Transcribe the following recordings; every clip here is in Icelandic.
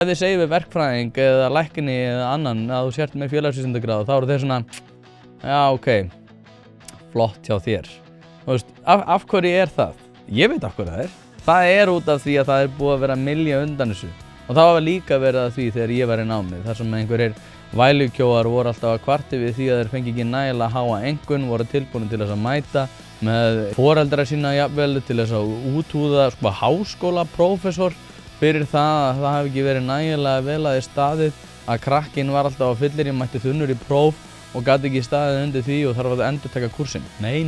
Ef þið segir við verkfræðing eða lækni eða annan að þú sért með félagsvísindagráðu, þá eru þeir svona, já, ok, flott hjá þér. Þú veist, af hverju er það? Ég veit af hverju það er. Það er út af því að það er búið að vera mylja undan þessu. Og það var líka verið að því þegar ég var í námi, þar sem einhverjir vælukjóar voru alltaf að kvarta við því að þeir fengi ekki nægilega háa einkunn, voru tilbúin til þess að mæta með foreldra sína jafnvel til þess að úthúða háskólaprófessor fyrir það að það hafi ekki verið nægilega vel að því staðið, að krakkinn var alltaf á fyllir, mætti þunnur í próf og gat ekki staðið undir því og þarf að endurtaka kursinn. Nei.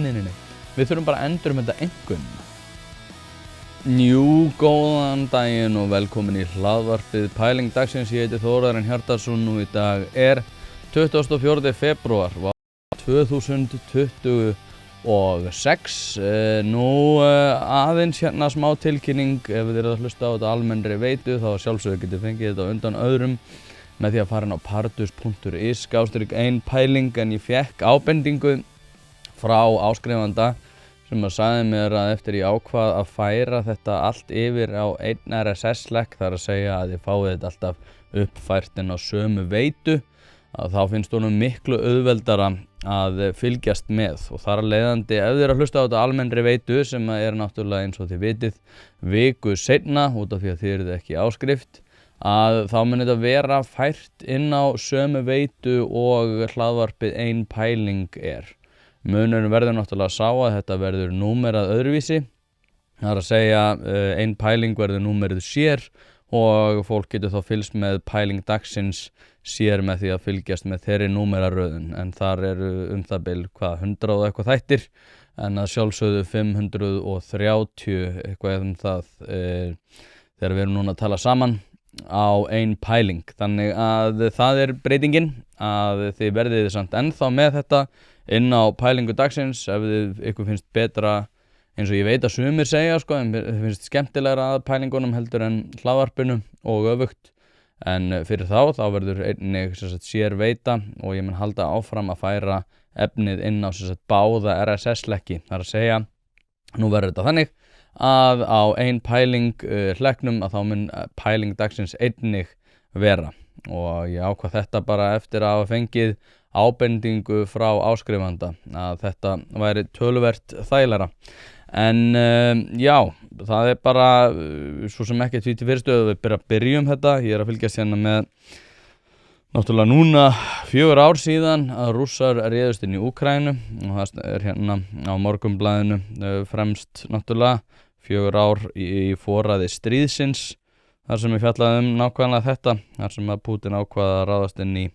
Við þurfum bara að endurmeta einkunn. Góðan daginn og velkomin í hlaðvarpið Pæling dagsins. Ég heiti Þórarinn Hjartarson og í dag er 24. febrúar 2026. Aðeins hérna smá tilkynning. Ef þið eru að hlusta á þetta almennri veitu þá sjálfsögðu getið fengið þetta undan öðrum með því að fara inn á pardus.is/1pæling, en ég fékk ábendingu frá áskrifanda sem að sagði mér að eftir ég ákvað að færa þetta allt yfir á einn RSS-legg, þar að segja að ég fái þetta alltaf uppfært inn á sömu veitu, að þá finnst honum miklu auðveldara að fylgjast með. Og þar að leiðandi, ef þið eru að hlusta á þetta almennri veitu, sem er náttúrulega eins og þið vitið viku seinna, út af því að þið eruð ekki áskrift, að þá mun þetta vera fært inn á sömu veitu og hlaðvarpið Ein Pæling er. Munurinn verður náttúrulega sá að þetta verður númerað öðruvísi. Það er að segja Ein Pæling verður númerið sér og fólk getur þá fylgst með Pæling dagsins sér með því að fylgjast með þeirri númeraröðun. En þar eru það bil 100 og eitthvað þættir, en að sjálfsögðu 530 eitthvað það þegar við erum núna að tala saman á Ein Pæling. Þannig að það er breytingin, að þið verðið samt ennþá með þetta inn á Pælingu dagsins ef ykkur finnst betra, eins og ég veit að sumir segja, en þið finnst skemmtilegra að pælingunum heldur en hlaðvarpinu og öfugt. En fyrir þá verður einnig sér veita og ég mun halda áfram að færa efnið inn á báða RSS-leggi. Það er að segja, nú verður þetta þannig að á Ein Pæling hleggnum að þá mun Pæling dagsins einnig vera. Og ég ákvað þetta bara eftir að hafa fengið ábendingu frá áskrifanda að þetta væri töluvert þægilegra. En það er bara svo sem ekki því til fyrirstöðu við byrjum þetta. Ég er að fylgjast hérna með náttúrulega núna 4 ár síðan að Rússar réðust inn í Úkraínu, og það er hérna á Morgunblaðinu fremst náttúrulega 4 ár í forræði stríðsins, þar sem ég fjallaði nákvæmlega þetta, þar sem að Pútín ákvað að ráðast inn í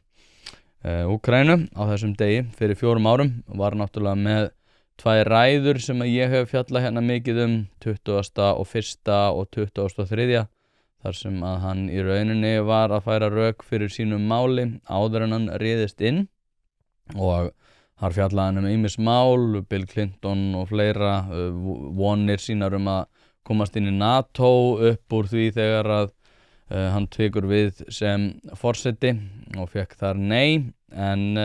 Úkraínu á þessum degi fyrir 4 árum. Var náttúrulega með 2 ræður sem að ég hef fjallað hérna mikið 21. og 23. þar sem að hann í rauninni var að færa rök fyrir sínu máli áður en hann réðist inn, og þar fjallaði hann ýmis mál, Bill Clinton og fleira, vonir sínar að komast inn í NATO upp úr því þegar að hann tekur við sem forseti, og fekk þar nei. En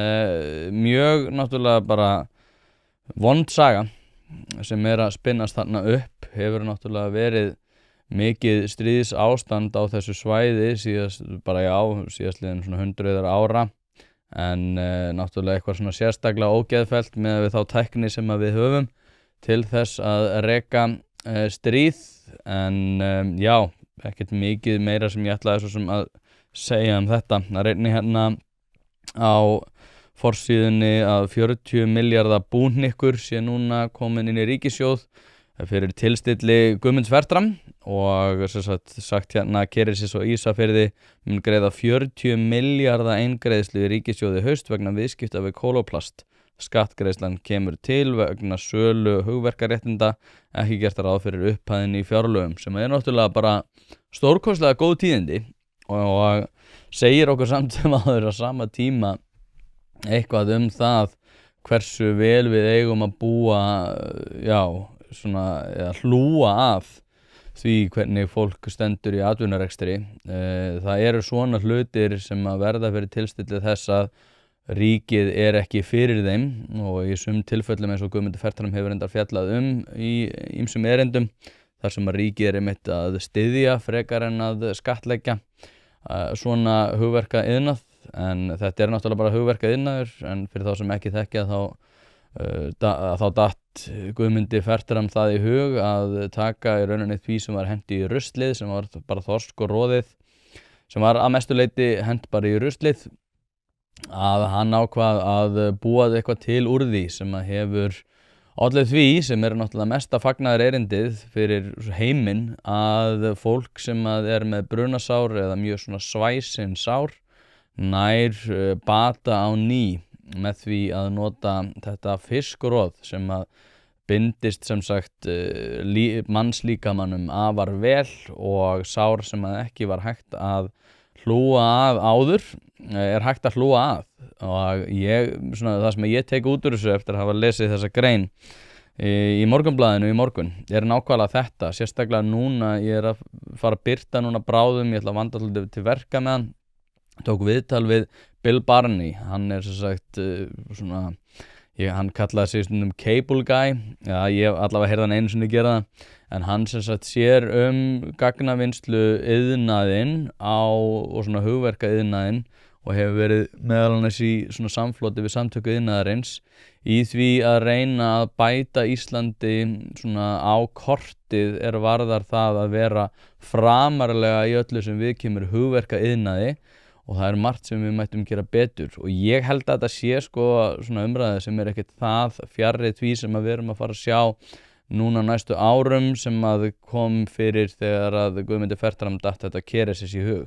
mjög náttúrulega bara vond saga sem er að spinnast þarna upp. Hefur náttúrulega verið mikið stríðsástand á þessu svæði síðastliðin svona 100 ára, en náttúrulega eitthvað svona sérstaklega ógeðfellt með við þá tækni sem að við höfum til þess að reka stríð. En ekkert mikið meira sem ég ætlaði svo sem að segja þetta. Það er einnig hérna á forsíðunni að 40 milljarða búhnykkur sé núna komin inn í ríkissjóð fyrir tilstilli Guðmunds Fertram, og sagt hérna að Kerecis og Ísafirði mun greiða 40 milljarða eingreiðslu í ríkissjóði haust vegna viðskipta við kóloplast. Skattgreiðslan kemur til vegna sölu hugverkaréttinda, ekki gert ráð fyrir upphæðinni í fjárlögum, sem er náttúrulega bara stórkostlega góð tíðindi og segir okkur samt sem áður á sama tíma eitthvað það hversu vel við eigum að búa, eða hlúa að því hvernig fólk stendur í atvinnurekstri. Það eru svona hlutir sem að verða fyrir tilstilli þess að ríkið er ekki fyrir þeim, og í sum tilfellum eins og Guðmundur Fertram hefur reyndar fjallað í ýmsum erindum, þar sem að ríkið er einmitt að styðja frekar en að skattleggja, svona hugverka iðnað, en þetta náttúrulega bara hugverka iðnaður, en fyrir þá sem ekki þekkja þá datt Guðmundi Fertram það í hug að taka í rauninni því sem var hent í ruslið, sem var bara þorsk og roðið, sem var að mestu leyti hent bara í ruslið, að hann ákvað að búa eitthvað til úr því sem að hefur olli því, sem náttúrulega mesta fagnaðar erindið fyrir heiminn, að fólk sem að með brunasár eða mjög svona svæsin sár nær bata á ný með því að nota þetta fiskroð sem að bindist sem sagt mannslíkamanum afar vel, og sár sem að ekki var hægt að hlúa að áður hægt að hlúa að. Og það sem ég tek út úr þessu eftir að hafa lesið þessa grein í Morgunblaðinu í morgun nákvæmlega þetta, sérstaklega núna. Ég að fara að birta núna bráðum, ég ætla að vanda alltaf til verka með hann. Tók viðtal við Bill Barney, hann sem sagt hann kallaði sig stundum cable guy, ég allavega heyrði hann einu sinni gera það, en hann sem sagt sér gagnavinnslu iðnaðinn og svona hugverka iðnaðinn, og hefur verið meðal annars í svona samfloti við samtöku iðnaðarins í því að reyna að bæta Íslandi svona á kortið varðar það að vera framarlega í öllu sem viðkemur hugverka iðnaði, og það margt sem við mættum gera betur. Og ég held að þetta sé svona umræði sem ekkert það fjarri því sem að við erum að fara að sjá núna næstu árum, sem að kom fyrir þegar að Guðmundi Fertram datt þetta Keresis í hug.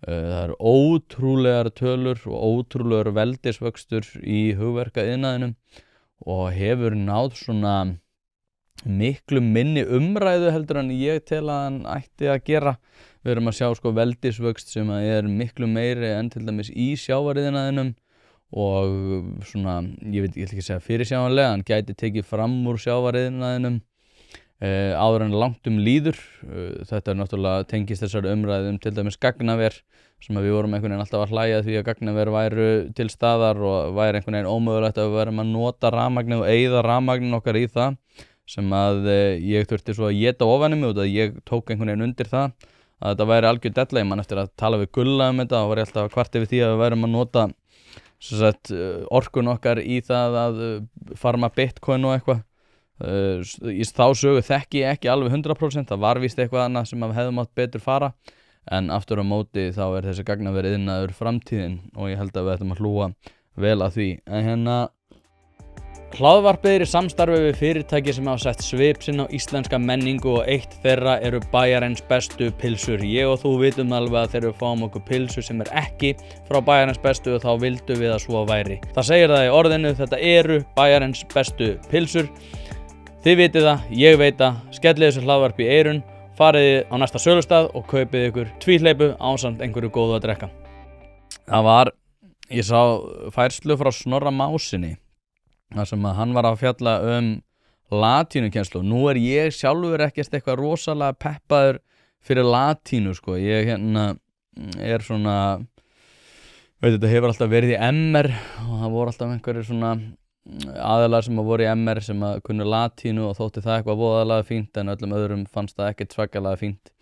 Það ótrúlegar tölur og ótrúlegar veldisvöxtur í hugverka iðnaðinum, og hefur náð svona miklu minni umræðu heldur en ég tel að hann ætti að gera. Við erum að sjá veldisvöxt sem að miklu meiri en til dæmis í sjávar이ðnaðinum, og svona, ég ætla ekki að segja fyrirsjáanlega, hann gæti tekið fram úr sjávar이ðnaðinum áður en langt líður. Þetta náttúrulega tengist þessari umræðu til dæmis gagnaver, sem að við vorum einhvern veginn alltaf að hlæja því að gagnaver væru til staðar og væri einhvern veginn ómögulegt að við værum að nota rafmagnið og eyða rafmagnið okkar í það, sem að ég þurfti svo að éta ofan í mig, og að ég tók einhvern veginn undir það að þetta væri algjör della. Ég man eftir að tala við Gulla þetta, og var ég alltaf kvart yfir því að við værum að nota orkun okkar í það að farma bitcoin og eitthvað. Í þá sögu þekki ég ekki alveg 100%, það var víst eitthvað annað sem hefði mátt betur fara, en aftur á móti þá þessi gagnaverið iðnaður framtíðin, og ég held að við ættum að hlúa vel að því. En hlaðvarpið í samstarfi við fyrirtæki sem hafa sett svip sinn á íslenska menningu, og eitt þeirra eru Bæjarins bestu pylsur. Ég og þú vitum alveg að þegar við fáum okkur pylsu sem ekki frá Bæjarins bestu, þá vildum við að svo væri. Það segir það í orðinu, þetta eru Bæjarins bestu pylsur. Þið vitið það, ég veit það, skellið þessu hlaðvarp í eyrun, farið á næsta sölustað og kaupið ykkur tvíhleypu ásamt einhverju góðu að drekka. Ég sá færslu frá Snorra Másinni, þar sem að hann var að fjalla latínukennslu. Nú ég sjálfur ekkert eitthvað rosalega peppaður fyrir latínu, Ég svona, þetta hefur alltaf verið í MR, og það voru alltaf einhverjir svona aðilar sem voru í MR sem að kunnu latínu, og þótti það eitthvað voðalega fínt, en öllum öðrum fannst það ekkert svakalega fínt.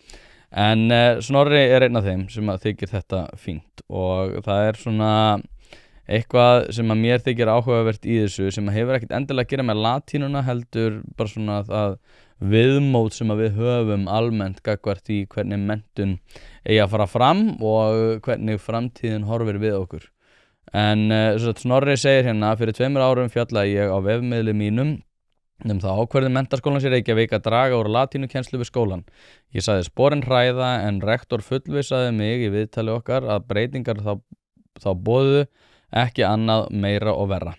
En Snorri einn af þeim sem að þykir þetta fínt, og það svona eitthvað sem að mér þykir áhugavert í þessu, sem að hefur ekkert endilega að gera með latínuna, heldur bara svona það viðmót sem að við höfum almennt gagnvart í hvernig menntun eigi að fara fram og hvernig framtíðin horfir við okkur. En Snorri segir fyrir 2 árum fjallaði ég á vefmiðli mínum það ákvörðun Menntaskólans í Reykjavík að draga úr latínukennslu við skólan. Ég sagði sporin hræða, en rektor fullvissaði mig í viðtali okkar að breytingar þá boðuðu ekki annað meira og verra.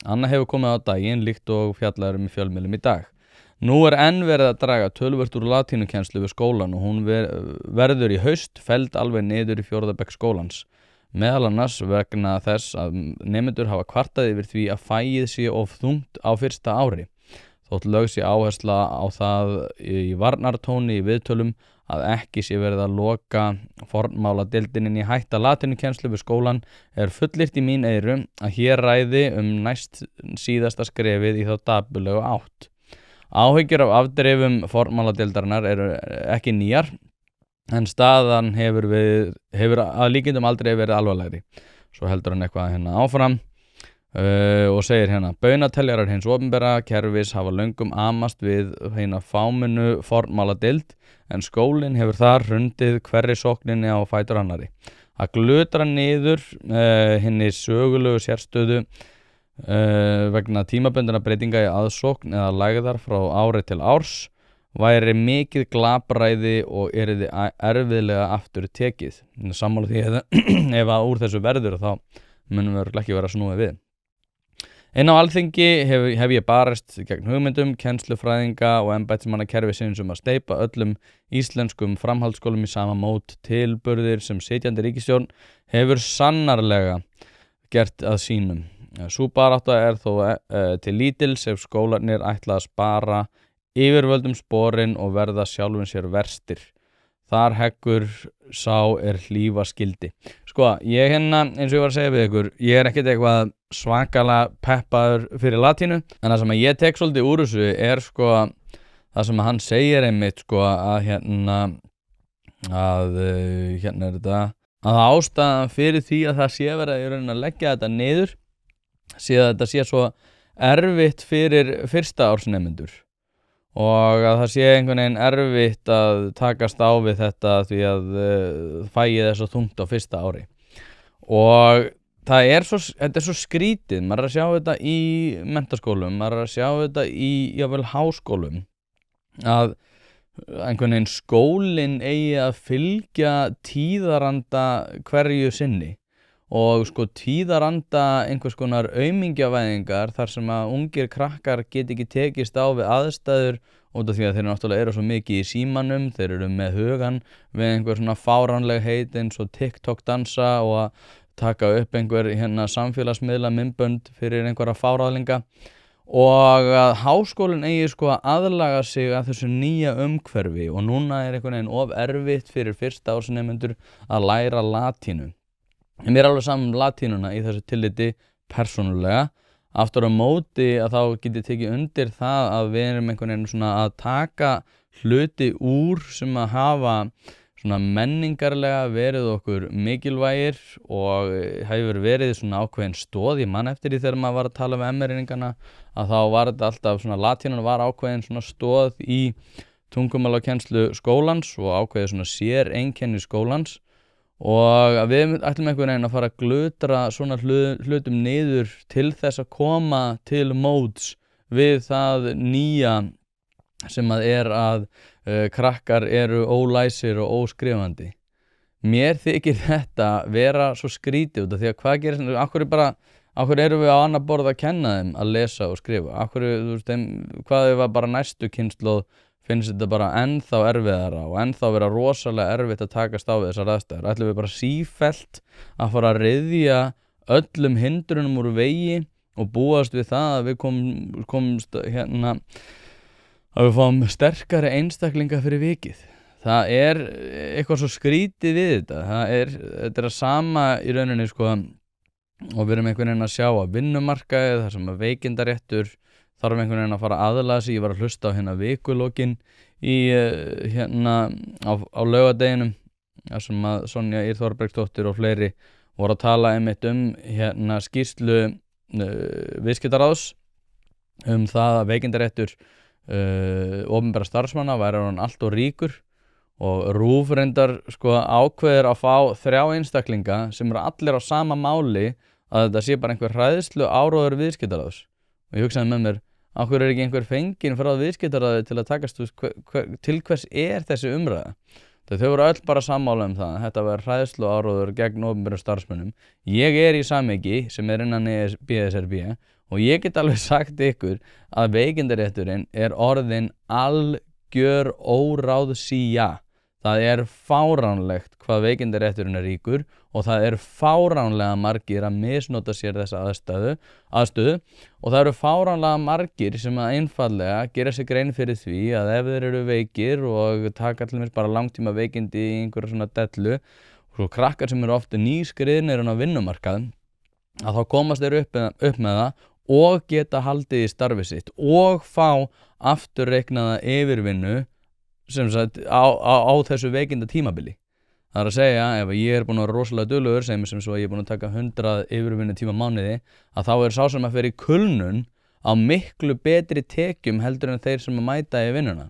Annað hefur komið á daginn líkt og fjallaður í fjölmiðlum í dag. Nú enn verið að draga töluvert úr latínukennslu við skólan, og hún verður í haust felld alveg niður í 4. bekk skólans. Meðal annars vegna þess að nemendur hafa kvartað yfir því að fagið sé of þungt á fyrsta ári. Þótt lögð sé áhersla á það í varnartóni í viðtölum að ekki sé verið að loka fornmáladeildinni í hætta latínukennslu við skólan, fullyrt í mín eyru að hér ræði næst síðasta skrefið í þá dapurlegu átt. Áhyggjur af afdrifum fornmáladeildarinnar eru ekki nýjar, en staðan hefur að líkindum aldrei verið alvarlegri. Svo heldur hann eitthvað hérna áfram og segir hérna: baunateljarar hins opinbera kerfis hafa löngum amast við hérna fámennu fornmáladeild, en skólinn hefur þar hrundið hverri sókninni á fætur annarri. Að glutra niður hinni sögulegu sérstöðu vegna tímabundinna breytinga í aðsókn eða lægðar frá ári til árs væri mikið glapræði og yrði erfiðlega aftur tekið. Sammála því ef að úr þessu verður þá munum við ekki vera snúið við. Inn á Alþingi hef ég barist gegn hugmyndum kennslufræðinga og embættismannakerfisins að steypa öllum íslenskum framhaldsskólum í sama mót. Tilburðir sem sitjandi ríkisstjórn hefur sannarlega gert að sínum. Sú barátta þó til lítils ef skólarnir ætla að spara yfirvöldum sporin og verða sjálfum sér verstir. Þar heggur sá hlífa skildi. Sko, ég hérna, eins og ég var að segja við ykkur, ég ekkert eitthvað svakalega peppaður fyrir latínu, en það sem ég tek svolítið úr þessu sko það sem hann segir einmitt sko að hérna er þetta að ástæðan fyrir því að það sé verið í rauninni að leggja þetta niður sé að þetta sé svo erfitt fyrir fyrsta ársnemendur og að það sé einhvern veginn erfitt að takast á við þetta því að fæið svo þungt á fyrsta ári. Og þetta svo skrítið, maður að sjá þetta í menntaskólum, maður að sjá þetta í jafnvel háskólum, að einhvern veginn skólinn eigi að fylgja tíðaranda hverju sinni og sko tíðaranda einhvers konar aumingjavæðingar þar sem að ungir krakkar get ekki tekist á við aðstæður út af því að þeir náttúrulega eru svo mikið í símanum, þeir eru með hugan við einhver svona fáránleg heit eins og TikTok dansa og að taka upp einhver hérna samfélagsmiðla myndbönd fyrir einhverja fáráðlinga og að háskólinn eigi sko að aðlaga sig að þessu nýja umhverfi og núna einhvern veginn of erfitt fyrir fyrsta ársnemendur að læra latínu. Mér alveg saman latínuna í þessu tilliti persónulega. Aftur á móti að þá geti tekið undir það að við erum einhvern veginn svona að taka hluti úr sem að hafa svona menningarlega verið okkur mikilvægir og hefur verið svona ákveðin stoð. Ég man eftir því þegar maður var að tala um MR-inningana að þá var þetta alltaf svona latínan var ákveðin svona stoð í tungumálakennslu skólans og ákveðið svona sér einkenni skólans og að við ætlum einhvern veginn að fara að glutra svona hlutum niður til þess að koma til móts við það nýja sem að krakkar eru ólæsir og óskrifandi. Mér þykir þetta vera svo skrítið út af því að hvað gerist, af hverju erum við á annað borð að kenna þeim að lesa og skrifa? Af hverju, hvað ef bara næstu kynslóð finnst þetta bara ennþá erfiðara og ennþá vera rosalega erfitt að takast á við þessar aðstæður. Ætlum við bara sífellt að fara að ryðja öllum hindrunum úr vegi og búast við það að við komumst hérna að við fáum sterkari einstaklinga fyrir vikið. Það eitthvað svo skrítið við þetta. Þetta að sama í rauninni sko og við erum einhvern veginn að sjá að vinnumarkaði þar sem að veikindaréttur þarf einhvern veginn að fara að aðlaga sig. Ég var að hlusta á hérna vikulokkin í hérna á laugardeginum þar sem að Sonja Ýr Þorbergsdóttir og fleiri voru að tala einmitt hérna skýrslu viðskiptaráðs það að veikindaréttur opinberra starfsmanna væri hann allt og ríkur og RÚV reyndar sko ákveður að fá 3 einstaklinga sem eru allir á sama máli að þetta sé bara einhver hræðslu áróður viðskiptaráðs. Og ég hugsaði með mér, af hverju ekki einhver fenginn frá viðskiptaráði til að takast til hvers þessi umræða? Þau voru öll bara sammála það, þetta var hræðslu áróður gegn opinberum starfsmönnum. Ég í samhengi sem innan BSRB og ég get alveg sagt ykkur að veikindarétturinn orðin algjör óráðsía. Það fáránlegt hvað veikindarétturinn ríkur og það fáránlega margir að misnota sér þessa aðstöðu og það fáránlega margir sem að einfallega gera sig grein fyrir því að ef þeir eru veikir og taka allir bara langtíma veikindi í einhverja svona dellu og svo krakkar sem eru ofta nýskriðnir á vinnumarkað að þá komast þeir upp með það og geta haldið í starfi sitt og fá afturreiknaða yfirvinnu sem sagt á þessu veikinda tímabili. Það er að segja, ef ég búinn að vera rosalega duglegur, sem svo ég búinn að taka 100 yfirvinnu tíma mánuði, að þá sá sem að fer í kulnun á miklu betri tekjum heldur en þeir sem að mæta í vinnuna.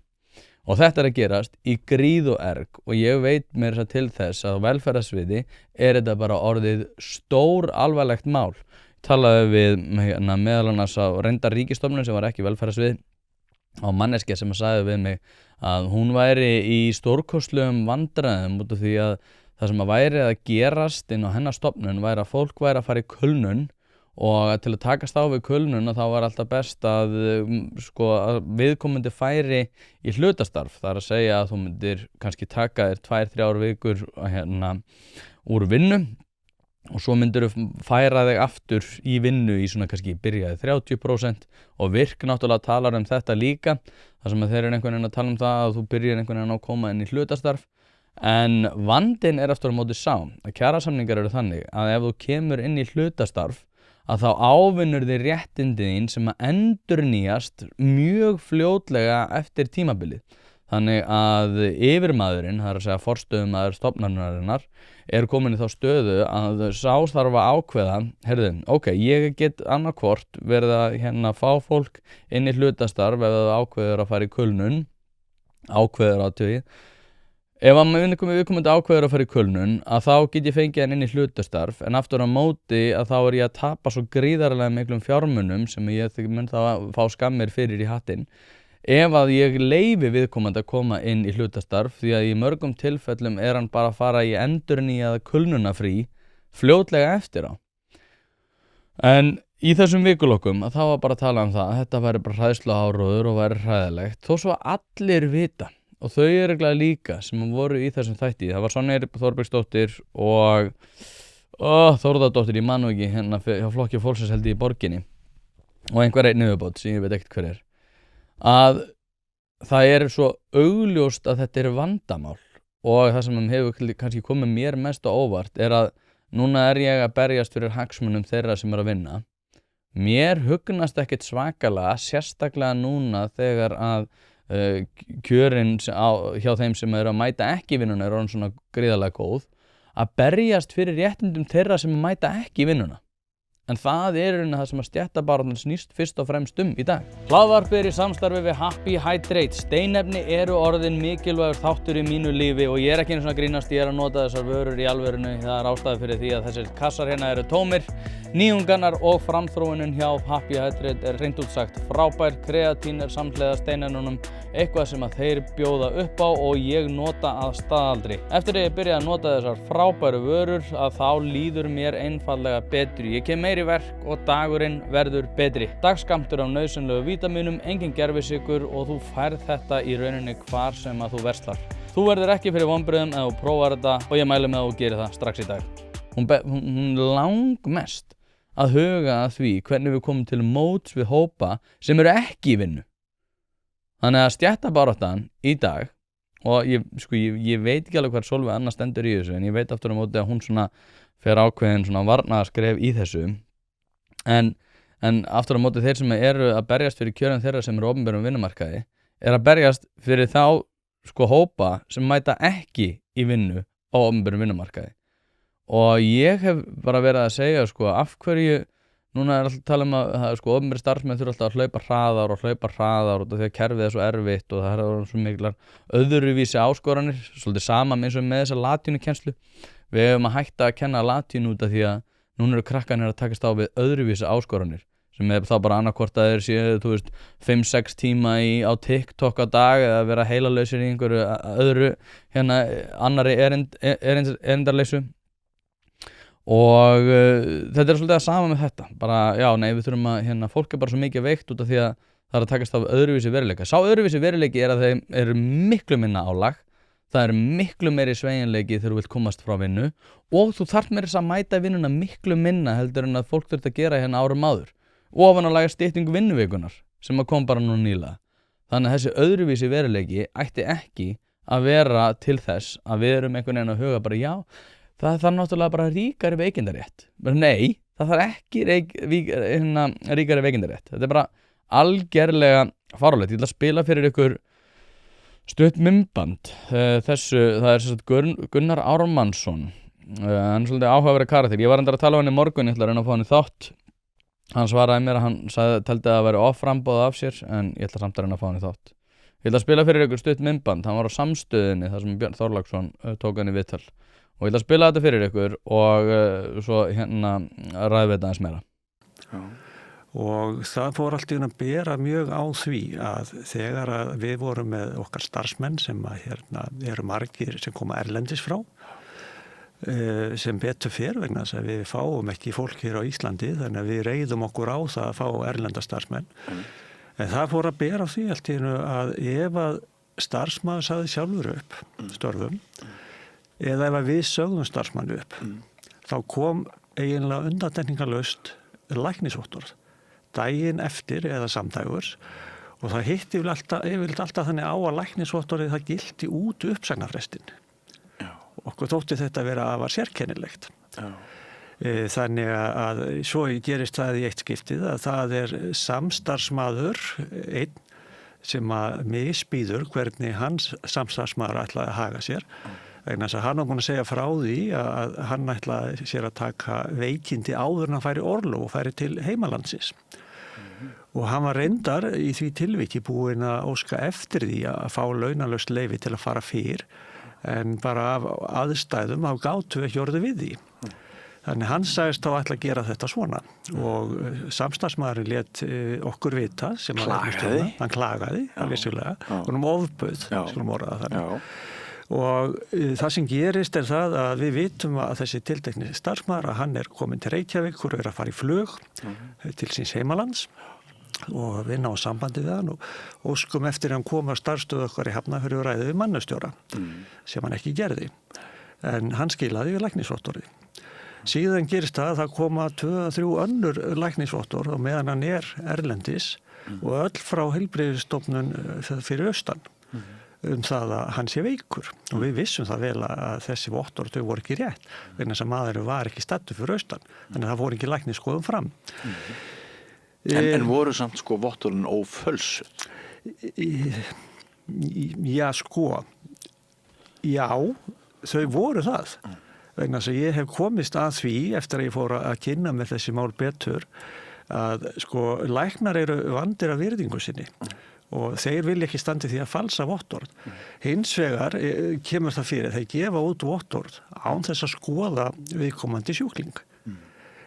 Og þetta að gerast í gríð og erg, og ég veit mér til þess að á velferðarsviði þetta bara orðið stór alvarlegt mál. Talaði við meðal annars á reyndar ríkisstofnun sem var ekki velferðarsvið, á manneskja sem sagði við mig að hún væri í stórkostlegum vandræðum út af því að það sem að væri að gerast inn á hennar stofnun væri að fólk væri að fara í kulnun, og til að takast á við kulnun þá var alltaf best að að viðkomandi færi í hlutastarf. Það er að segja að þú myndir kannski taka þér 2-3 vikur úr vinnu og svo myndir þú færa þig aftur í vinnu í svona kannski byrjaði 30%, og Virk náttúrulega talar þetta líka, þar sem að þeir einhvern veginn að tala það að þú byrjar einhvern veginn að koma inn í hlutastarf. En vandinn aftur á móti sá að kjarasamningar eru þannig að ef þú kemur inn í hlutastarf að þá ávinnur þig réttindi þín sem að endurnýjast mjög fljótlega eftir tímabilið. Þannig að yfirmaðurinn, það er að segja forstöðumaður stofnunarinnar, komin í þá stöðu að sá þarf að ákveða, ok, ég get annarkvort verið að fá fólk inn í hlutastarf ef það ákveður að fara í kulnun, ákveður aðtögi. Ef að viðkomandi ákveður að fara í kulnun, að þá get ég fengið hann inn í hlutastarf, en aftur á móti að þá ég að tapa svo gríðarlega miklum fjármunum sem ég mun þá að fá skammir fyrir í hattinn. Ef að ég leyfi viðkomandi að koma inn í hlutastarf, því að í mörgum tilfellum hann bara að fara í endurnýjað kulnunafrí fljótlega eftir á. En í þessum vikulokum að þá var bara að tala það að þetta væri bara hræðsluáróður og væri hræðilegt, þó svo allir vita, og þau örugglega líka sem voru í þessum þætti. Það var Sonja Þorbergsdóttir og Þórðardóttir, ég man nú ekki, hjá Flokki fólksins held ég í borginni, og einhver einn yfirbót sem ég veit ekkert hver að það svo augljóst að þetta vandamál, og það sem hefur kannski komið mér mest á óvart að núna ég að berjast fyrir hagsmunum þeirra sem að vinna. Mér hugnast ekkert svakalega, sérstaklega núna þegar að kjörin hjá þeim sem að mæta ekki vinnuna orðin svona gríðarlega góð, að berjast fyrir réttindum þeirra sem að mæta ekki vinnuna. En það það sem að stéttabaráttan snýst fyrst og fremst í dag. Hlaðvarpið í samstarfi við Happy Hydrate. Steinefni orðin mikilvægur þáttur í mínu lífi, og ég ekki einu svona að grínast, ég að nota þessar vörur í alvörinu. Það ástæða fyrir því að þessir kassar hérna eru tómir. Nýjungarnar og framþróunin hjá Happy Hydrate hreint út sagt frábær. Kreatín samhliða steinefnunum, eitthvað sem að þeir bjóða upp á og ég nota að staðaldri. Eftir að ég byrjaði að nota þessar frábæru vörur að þá líður mér einfaldlega betri. Ég kem meiri verk og dagurinn verður betri. Dagskammtur af nauðsynlegu vítamínum, engin gervisykur, og þú færð þetta í rauninni hvar sem að þú verslar. Þú verður ekki fyrir vonbrigðum ef þú prófar þetta, og ég mæli með að þú gerir það strax í dag. Hún langmest að huga að því hvernig við komum til móts við hópa sem eru ekki í vinnu. Þannig að stéttabaráttan í dag, og ég veit ekki alveg hvað Sólveig Anna stendur í þessu, en ég veit aftur á móti að hún svona fer ákveðin svona varnaðarskref í þessu. En aftur á móti þeir sem eru að berjast fyrir kjörum þeirra sem eru opinberum vinnumarkaði að berjast fyrir þá hópa sem mæta ekki í vinnu á opinberum vinnumarkaði. Og ég hef bara verið að segja af hverju núna alltaf að tala að opinberir starfsmenn þurfa alltaf að hlaupa hraðar út af því að kerfið svo erfitt og það svo miklar öðruvísi áskoranir, svolítið sama eins og með þessa latínukennslu. Við hefum að hætta að kenna latínu út af því að núna eru krakkarnir að takast á við öðruvísi áskoranir, sem þá bara annarkvort að þeir séu 5-6 tíma á TikTok á dag, eða vera heilalausir í einhverju öðru annarri erindarleysu. Og þetta svolítið að sama með þetta, bara við þurfum að fólk bara svo mikið veikt út af því að það að takast á við öðruvísi veruleika. Sá öðruvísi veruleiki að þeim eru miklu minna álag, það miklu meiri sveigjanleiki þegar þú vilt komast frá vinnu, og þú þarft meira að mæta vinnuna miklu minna heldur en að fólk þurft að gera árum áður, og ofanálega styttingu vinnuvikunar sem að kom bara nú nýlega. Þannig að þessi öðruvísi veruleiki ætti ekki að vera til þess að við erum einhvern veginn að huga bara það þarf náttúrulega bara ríkari veikindarétt. Nei, það þarf ekki ríkari veikindarétt. Þetta bara algerlega fáránlegt. Ég ætla að spila fyrir ykkur stutt myndband. Það er sem sagt Gunnar Ármannsson. Hann er svolítið áhugaverður karakter. Ég var reyndar að tala um hann í morgun, ég ætla að reyna að fá hann í þátt. Hann svaraði mér að hann teldi að það væri offramboð af sér, en ég ætla samt að reyna að fá hann í þátt. Ég ætla að spila fyrir ykkur stutt myndband. Hann var á Samstöðinni þar sem Björn Þorláksson tók hann í viðtal. Og ég ætla að spila þetta fyrir ykkur og svo hérna ræðum við þetta aðeins meira. Já. Og það fór allt í að bera mjög á því að þegar að við vorum með okkar starfsmenn sem að hérna eru margir sem koma erlendis frá, sem betur fer vegna þess að við fáum ekki fólk hér á Íslandi, þannig að við reiðum okkur á það að fá erlenda starfsmenn. En það fór að bera á því allt í að ef að starfsmaður sagði sjálfur upp störfum eða ef að við sögðum starfsmannu upp, þá kom eiginlega undantekningarlaust læknisvottorð daginn eftir eða samdægurs og það hitti yfirleitt alltaf þannig á að læknisvottorðið það gilti út uppsagnarfrestin. Okkur þótti þetta vera afar sérkennilegt. Já. Þannig að svo gerist það í eitt skiptið að það er samstarfsmaður einn sem að misbýður hvernig hans samstarfsmaður ætlaði að haga sér. Vegna þess að hann var búinn að segja frá því að hann ætlaði sér að taka veikindi áður en hann færi orlof og færi til heimalandsins. Og hann var reyndar í því tilviki búinn að óska eftir því að fá launalaust leyfi til að fara fyrr, en bara af aðstæðum þá gátu ekki orðið við því. Þannig hann sagðist þá ætla að gera þetta svona og samstarfsmaðurinn lét okkur vita sem hann klagaði, vissulega, og ofbauð, skulum orða það þannig. Og það sem gerist er það að við vitum að þessi tiltekni starfsmaður að hann er komin til Reykjavík og er að fara í flug til síns heimalands og við náum sambandi við hann og óskum eftir að hann kom að starfstöðu okkar í Hafnarfirði og ræði við mannustjóra sem hann ekki gerði, en hann skilaði við læknisvottorði. Síðan gerist það að það koma 2-3 önnur læknisvottorð og meðan hann er erlendis og öll frá heilbrigðisstofnun fyrir austan það að hann sé veikur og við vissum það vel að þessi vottorð þau voru ekki rétt vegna þess að maðurinn var ekki staddur fyrir austan, þannig að það fór ekki læknisskoðun fram. En voru samt vottorðin ófölsuð? Já, já, þau voru það. Vegna þess að ég hef komist að því eftir að ég fór að kynna með þessi mál betur að læknar eru vandir af virðingu sinni og þeir vilja ekki standi því að falsa vottorð. Hins vegar kemur það fyrir þeir gefa út vottorð án þess að skoða viðkomandi sjúkling.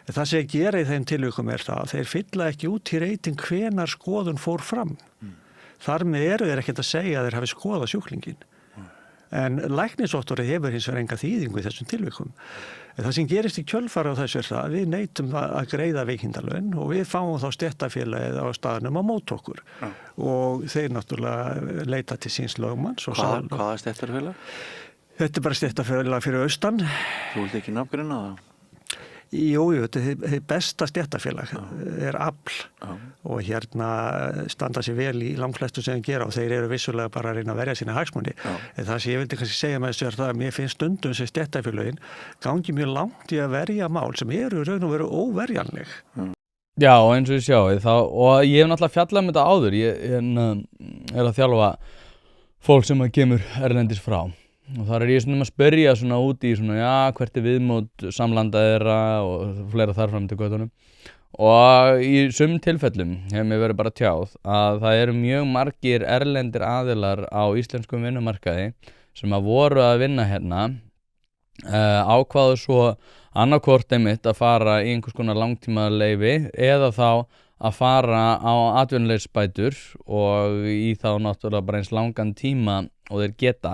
Það sem ég gera í þeim tilvikum er það að þeir fylla ekki út í reyting hvenar skoðun fór fram. Þar með eru þeir ekkert að segja að þeir hafi skoðað sjúklingin. En læknisvottorðið hefur hins vegar enga þýðingu í þessum tilvikum. Það sem gerist í kjölfari á þessu er það að við neitum að greiða veikindalaun og við fáum þá stéttarfélagið á staðnum á móti okkur. Og þeir náttúrulega leita til síns lögmanns. Hvaða stéttarfélag? Þetta er bara stéttarfélag fyrir austan. Þú vilt ekki nafngreina það? Jú, þetta er besta stéttarfélag, er afl og hérna standa sér vel í langflestu sem þeir gera og þeir eru vissulega bara að reyna að verja sína hagsmuni. En það sem ég vildi kannski segja með þessu er það að mér finnst stundum sem stéttarfélögin gangi mjög langt í að verja mál sem eru raun og veru óverjanleg. Já, eins og ég sjáið þá, og ég hef náttúrulega fjallað um þetta áður, ég er að þjálfa fólk sem kemur erlendis frá. Og þar ég að spyrja út í hvert er viðmót samlanda þeirra og fleira þar fram til göttunum. Og í sumum tilfellum hefur mér verið bara tjáð að það eru mjög margir erlendir aðilar á íslenskum vinnumarkaði sem að voru að vinna hérna, ákváðu svo annarkvort einmitt að fara í einhvers konar langtímaleyfi eða þá að fara á atvinnuleysisbætur og í þá náttúrulega bara eins langan tíma og þeir geta.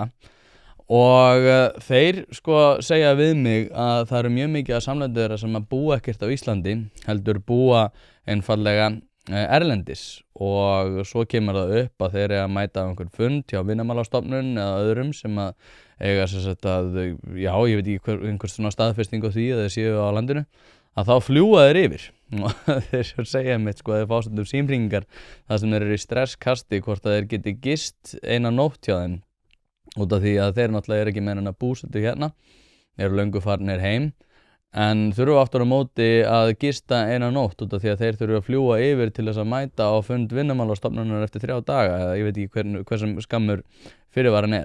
Og þeir segja við mig að það eru mjög mikið af samlendur þeirra sem að búa ekkert á Íslandi, heldur búa einfallega erlendis og svo kemur það upp að þeir eru að mæta á einhvern fund hjá Vinnumálastofnun eða öðrum sem að eiga að, já, ég veit ekki einhvers svona staðfesting á því að þeir séu á landinu, að þá fljúga þeir yfir og þeir segja mitt að þeir fá stundum símhringingar þar sem þeir eru í stresskasti hvort að þeir geti gist eina nótt hjá þeim. Út af því að þeir náttúrulega eru ekki með hennar búsetu hérna, eru löngu farnir heim, en þurfa aftur á móti að gista eina nótt út af því að þeir þurfa að fljúga yfir til þess að mæta á fund Vinnumálastofnunar eftir 3 daga eða ég veit ekki hversum skammur fyrirvaran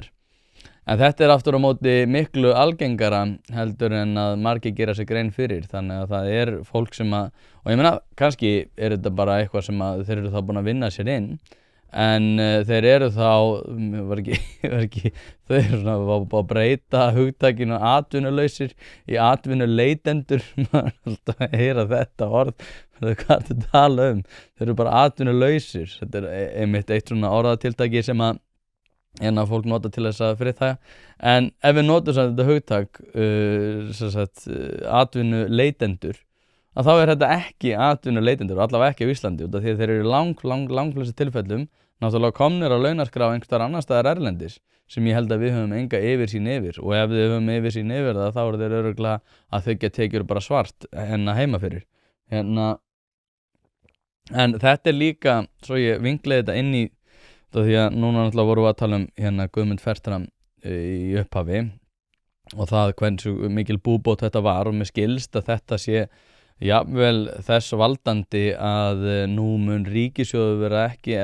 En þetta aftur á móti miklu algengara heldur en að margir gera sig grein fyrir þannig að það fólk sem að og ég meina kannski þetta bara eitthvað sem að þeir eru þá búin að vinna sér inn en þeir eru þá var ekki þeir eru svona að breyta hugtakinu atvinnulausir í atvinnuleitendur maður alltaf að heyra þetta orð hvað ertu að tala þeir eru bara atvinnulausir þetta einmitt eitt svona orðatiltæki sem að fólk nota til þess að fyrir það en ef við notum þetta hugtak atvinnuleitendur að þá þetta ekki atvinnuleitendur allavega ekki á Íslandi út af því að þeir eru lang flestum tilfellum náttúrulega komnir á launaskrá einhvers staðar annars staðar erlendis sem ég held að við höfum enga yfirsýn yfir og ef við höfum yfirsýn yfir það þá þeir örugglega að þau geta tekjur bara svart heima fyrir en þetta líka svo ég vinkleði þetta inn í því að núna náttúrulega vorum við að tala Guðmund Fertram í upphafi og það hversu mikil búbót þetta var og mér skilst að þetta sé jafnvel þess valdandi að nú mun ríkissjóði verða ekki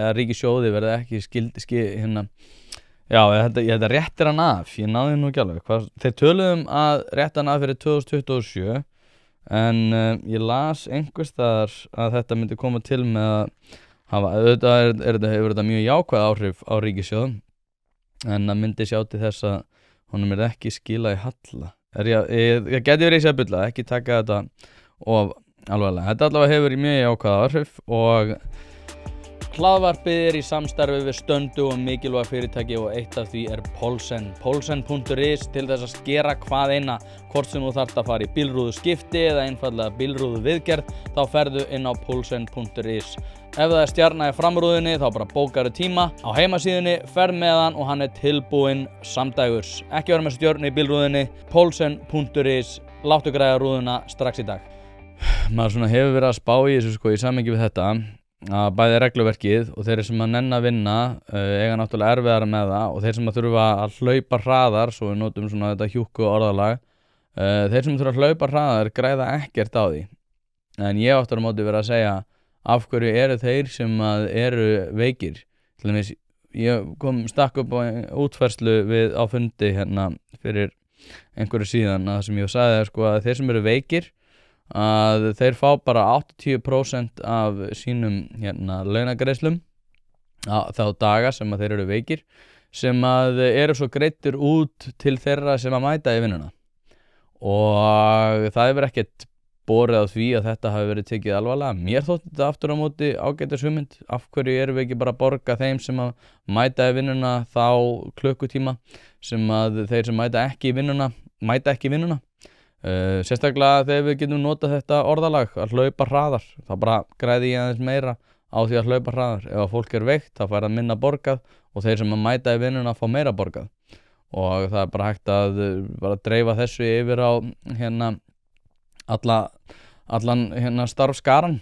þetta réttir hann af ég náði nú ekki alveg þeir töluðum að rétta hann af fyrir 2027 en ég las einhvers staðar að þetta myndi koma til með að auðvitað hefur þetta mjög jákvæð áhrif á ríkissjóð en það myndi sjá til þess að honum ekki skila í halla ég geti verið í bulla ekki taka þetta of alvarlega þetta allavega hefur mjög jákvæð áhrif og hlaðvarpið í samstarfi við stöndu og mikilvæg fyrirtæki og eitt af því Polsen Polsen.is til þess að skera hvað eina hvort sem þú þarft að fara í bílrúðu skipti eða einfallega bílrúðu viðgerð þá ferðu inn á Polsen.is ef það stjarna í framrúðunni þá bara bókaru tíma á heimasíðunni ferð með hann og hann tilbúinn samdægurs ekki vera með stjörnu í bílrúðunni Polsen.is láttu græða rúðuna strax í dag maður svona hefur verið að spá í þessu í samhengi við þetta að bæði regluverkið og þeir sem að nenna að vinna eiga náttúrulega erfiðara með það og þeir sem að þurfa að hlaupa hraðar svo við notum svona þetta hjúkku orðalag þeir sem þurfa að hlaupa hraðar græða ekkert á því en ég áttur á móti verið að segja af hverju eru þeir sem að eru veikir til dæmis ég stakk upp á útfærslu á fundi fyrir einhverju síðan að sem ég sagði að þeir sem eru veikir að þeir fá bara 80% af sínum launagreiðslum þá daga sem að þeir eru veikir sem að eru svo greiddir út til þeirra sem að mæta í vinnuna og það hefur ekkert borið á því að þetta hafi verið tekið alvarlega mér þótti þetta aftur á móti ágætis hugmynd af hverju erum við ekki bara að borga þeim sem að mæta í vinnuna þá klukkutíma sem að þeir sem mæta ekki í vinnuna sérstaklega þegar við getum notað þetta orðalag að hlaupa hraðar þá bara græði ég aðeins meira á því að hlaupa hraðar ef að fólk veikt þá fær það minna borgað og þeir sem að mæta í vinnuna fá meira borgað og það bara hægt að bara dreifa þessu yfir á allan starfskaran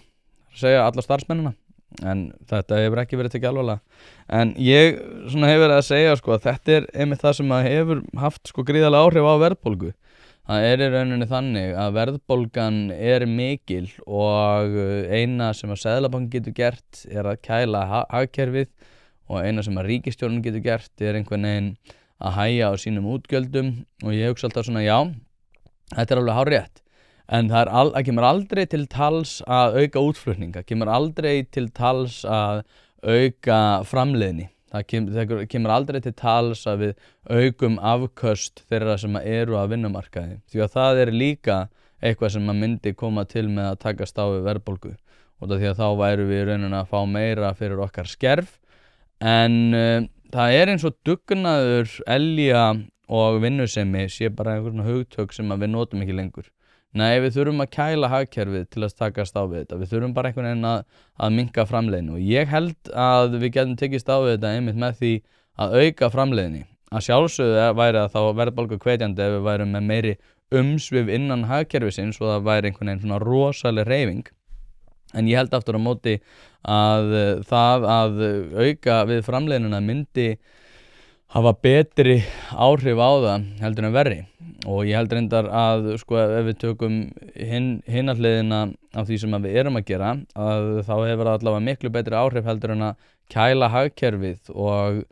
alla starfsmennina en þetta hefur ekki verið tekið alvarlega en ég hefur verið að segja að þetta einmitt það sem að hefur haft gríðarlega áhrif á verðbólgu það í rauninni þannig að verðbólgan mikil og eina sem að Seðlabankinn getur gert að kæla hagkerfið og eina sem að ríkisstjórnin getur gert einhvern veginn að hægja á sínum útgjöldum og ég hugsa alltaf já, þetta alveg hárrétt en það kemur aldrei til tals að auka útflutning það kemur aldrei til tals að auka framleiðni það kemur aldrei til tals að við aukum afköst þeirra sem eru að vinnumarkaði því að það líka eitthvað sem að myndi koma til með að takast á við verðbólgu og því að þá væru við í rauninni að fá meira fyrir okkar skerf en það eins og dugnaður, elja og vinnusemi sé bara einhvern hugtök sem að við notum ekki lengur Nei, við þurfum að kæla hagkerfið til að takast á við þetta. Við þurfum bara einhvern veginn að minnka framleiðni og ég held að við getum tekist á við þetta einmitt með því að auka framleiðni. Að sjálfsögðu væri að þá verðbólgu hvetjandi ef við værum með meiri umsvif innan hagkerfisins og það væri einhvern veginn svona rosaleg hreyfing. En ég held aftur á móti að það að auka við framleiðnina myndi hafa betri áhrif á það heldur en verri og ég held reyndar að sko ef við tökum hina hliðina af því sem að við erum að gera að þá hefur það allavega miklu betri áhrif heldur en að kæla hagkerfið og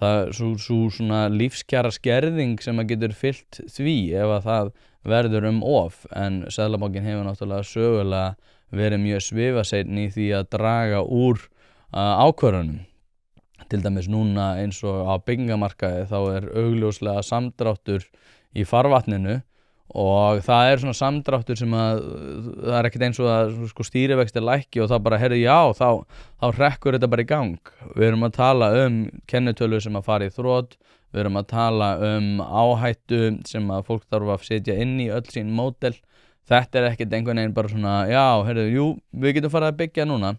það svo svona lífskjara skerðing sem að getur fylgt því ef að það verður of en Seðlabankinn hefur náttúrulega sögulega verið mjög svifaseinn í því að draga úr ákvörðunum. Til dæmis núna eins og á byggingamarkaði þá augljóslega samdráttur í farvatninu og það svona samdráttur sem að það ekkert eins og að sko stýrivextir lækki og það bara heyrðu já þá hrekkur þetta bara í gang. Við erum að tala kennitölu sem að fara í þrot, við erum að tala áhættu sem að fólk þarf að setja inn í öll sín módel. Þetta ekkert einhvern veginn bara svona já, heyrðu, jú, við getum farið að byggja núna.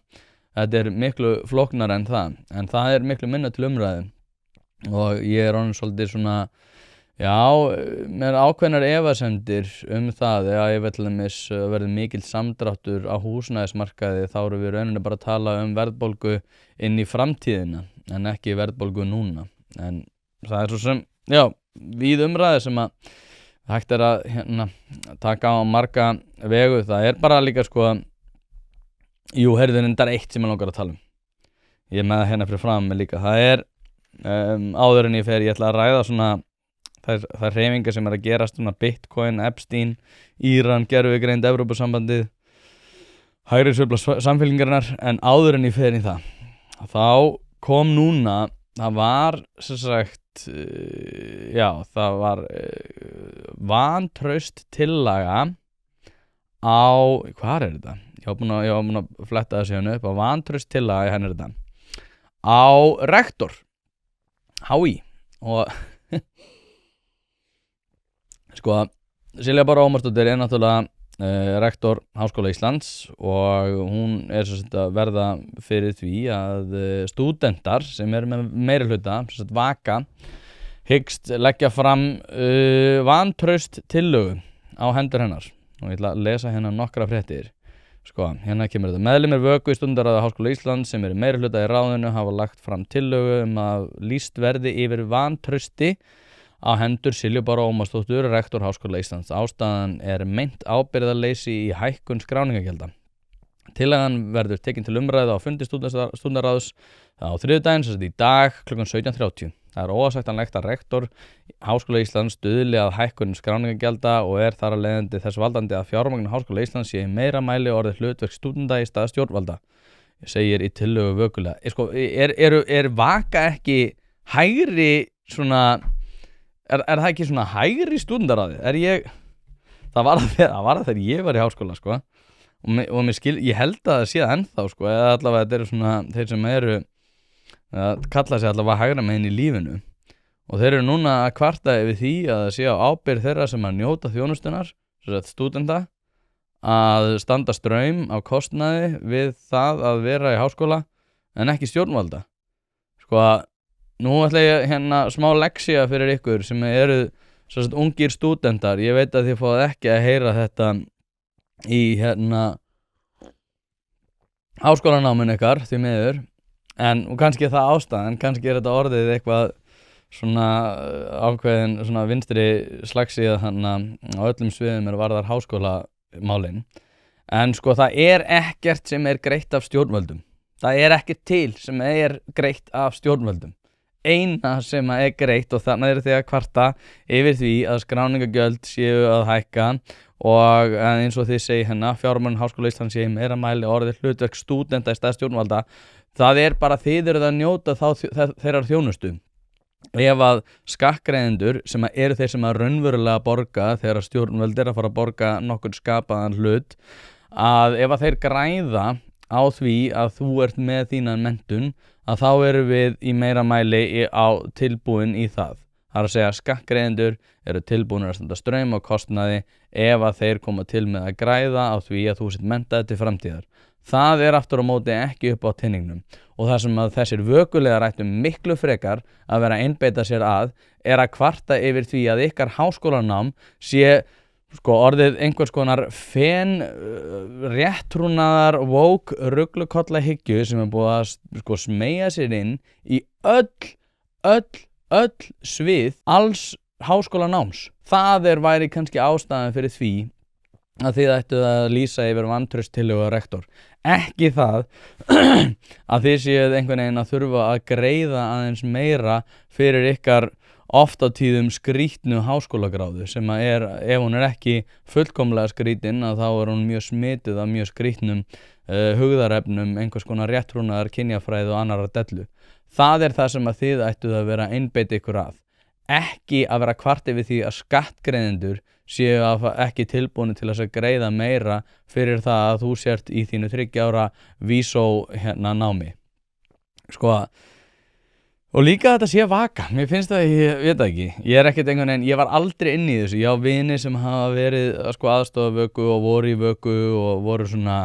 Þetta miklu flóknar en það miklu minna til umræðu og ég orðinn svolítið svona, já, með ákveðnar efasemdir það, ég til dæmis verður mikill samdráttur á húsnæðismarkaði þá erum við rauninni bara að tala verðbólgu inn í framtíðina en ekki verðbólgu núna. En það svo sem, já, víð umræðu sem að hægt að taka á marga vegu, það bara líka sko jú, heyrðu reyndar eitt sem ég langar að tala ég með það hérna fyrir fram með líka það áður en ég ætla að ræða svona þær hreyfingar sem að gerast svona Bitcoin, Epstein, Íran, gervigreind, Evrópusambandið hægri sveifla samfylkingarinnar en áður en ég fer í það þá kom núna það var sem sagt já, það var vantraust tillaga á, hvað þetta? Ég var búin að fletta þessu hérna upp á vantraust tillaga hérna þetta á rektor HÍ og sko Silja Bára Ómarsdóttir náttúrulega rektor Háskóla Íslands og hún sem sagt að verða fyrir því að stúdentar sem með meirihluta sem sagt vaka hyggst leggja fram vantraust tillögu á hendur hennar og ég ætla að lesa hérna nokkra fréttir. Sko, hérna kemur þetta. Meðlimir vöku í stúdentaráði Háskóla Íslands sem meirihluta í ráðinu hafa lagt fram tillögu að lýst verði yfir vantrausti á hendur Silju Báru Ómarsdóttur, rektor Háskóla Íslands. Ástæðan meint ábyrgðarleysi í hækkun skráningagjalda. Tillagan verður tekin til umræðu á fundi stúdentaráðs á þriðjudaginn, sem sagt í dag klukkan 17:30. Það óásættanlegt að rektor Háskóla Íslands stuðli að hækkun skráningagjalda og þar að leiðandi þess valdandi að fjármagn Háskóla Íslands sé í meira mæli orðið hlutverk stúdenta í stað stjórnvalda. Segir í tillögu vökulega. Sko, vaka ekki hægri svona það ekki svona hægri stúdentaráði? Það var það þegar ég var í háskóla sko. Og ég held að það sé það ennþá sko, eða allavega þetta svona þeir sem kalla sig allavega hægra megin í lífinu og þeir núna að kvarta yfir því að það sé á ábyrgð þeirra sem að njóta þjónustunar, sem sagt stúdenta að standa straum á kostnaði við það að vera í háskóla en ekki stjórnvalda. Sko, nú ætla ég hérna smá lexía fyrir ykkur sem sem sagt ungir stúdentar. Ég veit að þið fáið ekki að heyra þetta í hérna háskólanáminu ykkar því miður en kannski það ástæðan, kannski þetta orðið eitthvað svona ákveðin svona vinstri slagsíða þannig á öllum sviðum varðar háskólamálin en sko það ekkert sem greitt af stjórnvöldum. Það ekkert til sem greitt af stjórnvöldum. Eina sem greitt og þannig því að kvarta yfir því að skráningagjöld séu að hækka og eins og þið segi hérna fjármagn Háskóla Íslands sé í meira mæli orðið hlutverk stúdenta í stað stjórnvalda. Það bara þið eruð að njóta þeirrar þjónustu. Ef að skattgreiðendur sem eru þeir sem að raunverulega borga þegar stjórnvöld að fara að borga nokkurn skapaðan hlut að ef að þeir græða á því að þú ert með þínan menntun að þá erum við í meira mæli tilbúin í það. Það að segja að skattgreiðendur eru tilbúinir að standa straum á kostnaði ef að þeir koma til með að græða á því að þú sett menntaði til framtíðar. Það aftur á móti ekki upp á tinningnum og það sem að þessir vökulega rættum miklu frekar að vera að einbeita sér að kvarta yfir því að ykkar háskólanám sé sko orðið einhvers konar réttrúnaðar woke ruglukollahyggju sem búið að sko smeygja sér inn í öll öll svið alls háskólanáms. Það væri kannski ástæðan fyrir því að þið ættuð að lýsa yfir vantrauststillögu á rektor. Ekki það að þið séuð einhvern veginn að þurfa að greiða aðeins meira fyrir ykkar oft á tíðum skrýtnu háskólagráðu sem að ef hún ekki fullkomlega skrýtin að þá hún mjög smituð af mjög skrýtnum hugðarefnum, einhvers konar réttrúnaðar, kynjafræði og annarra dellu. Það það sem að þið ættuð að vera einbeita ykkur að. Ekki að vera kvart yfir því að skattgreiðendur séu ekki tilbúin til að greiða meira fyrir það að þú sért í þínu 3 ára vísó námi. Sko, og líka þetta sé vaka. Mér finnst það, ég veit það ekki. Ég ekkert einhvern veginn, ég var aldrei inn í þessu. Ég á vini sem hafa verið aðstofavöku og voru í vöku og voru svona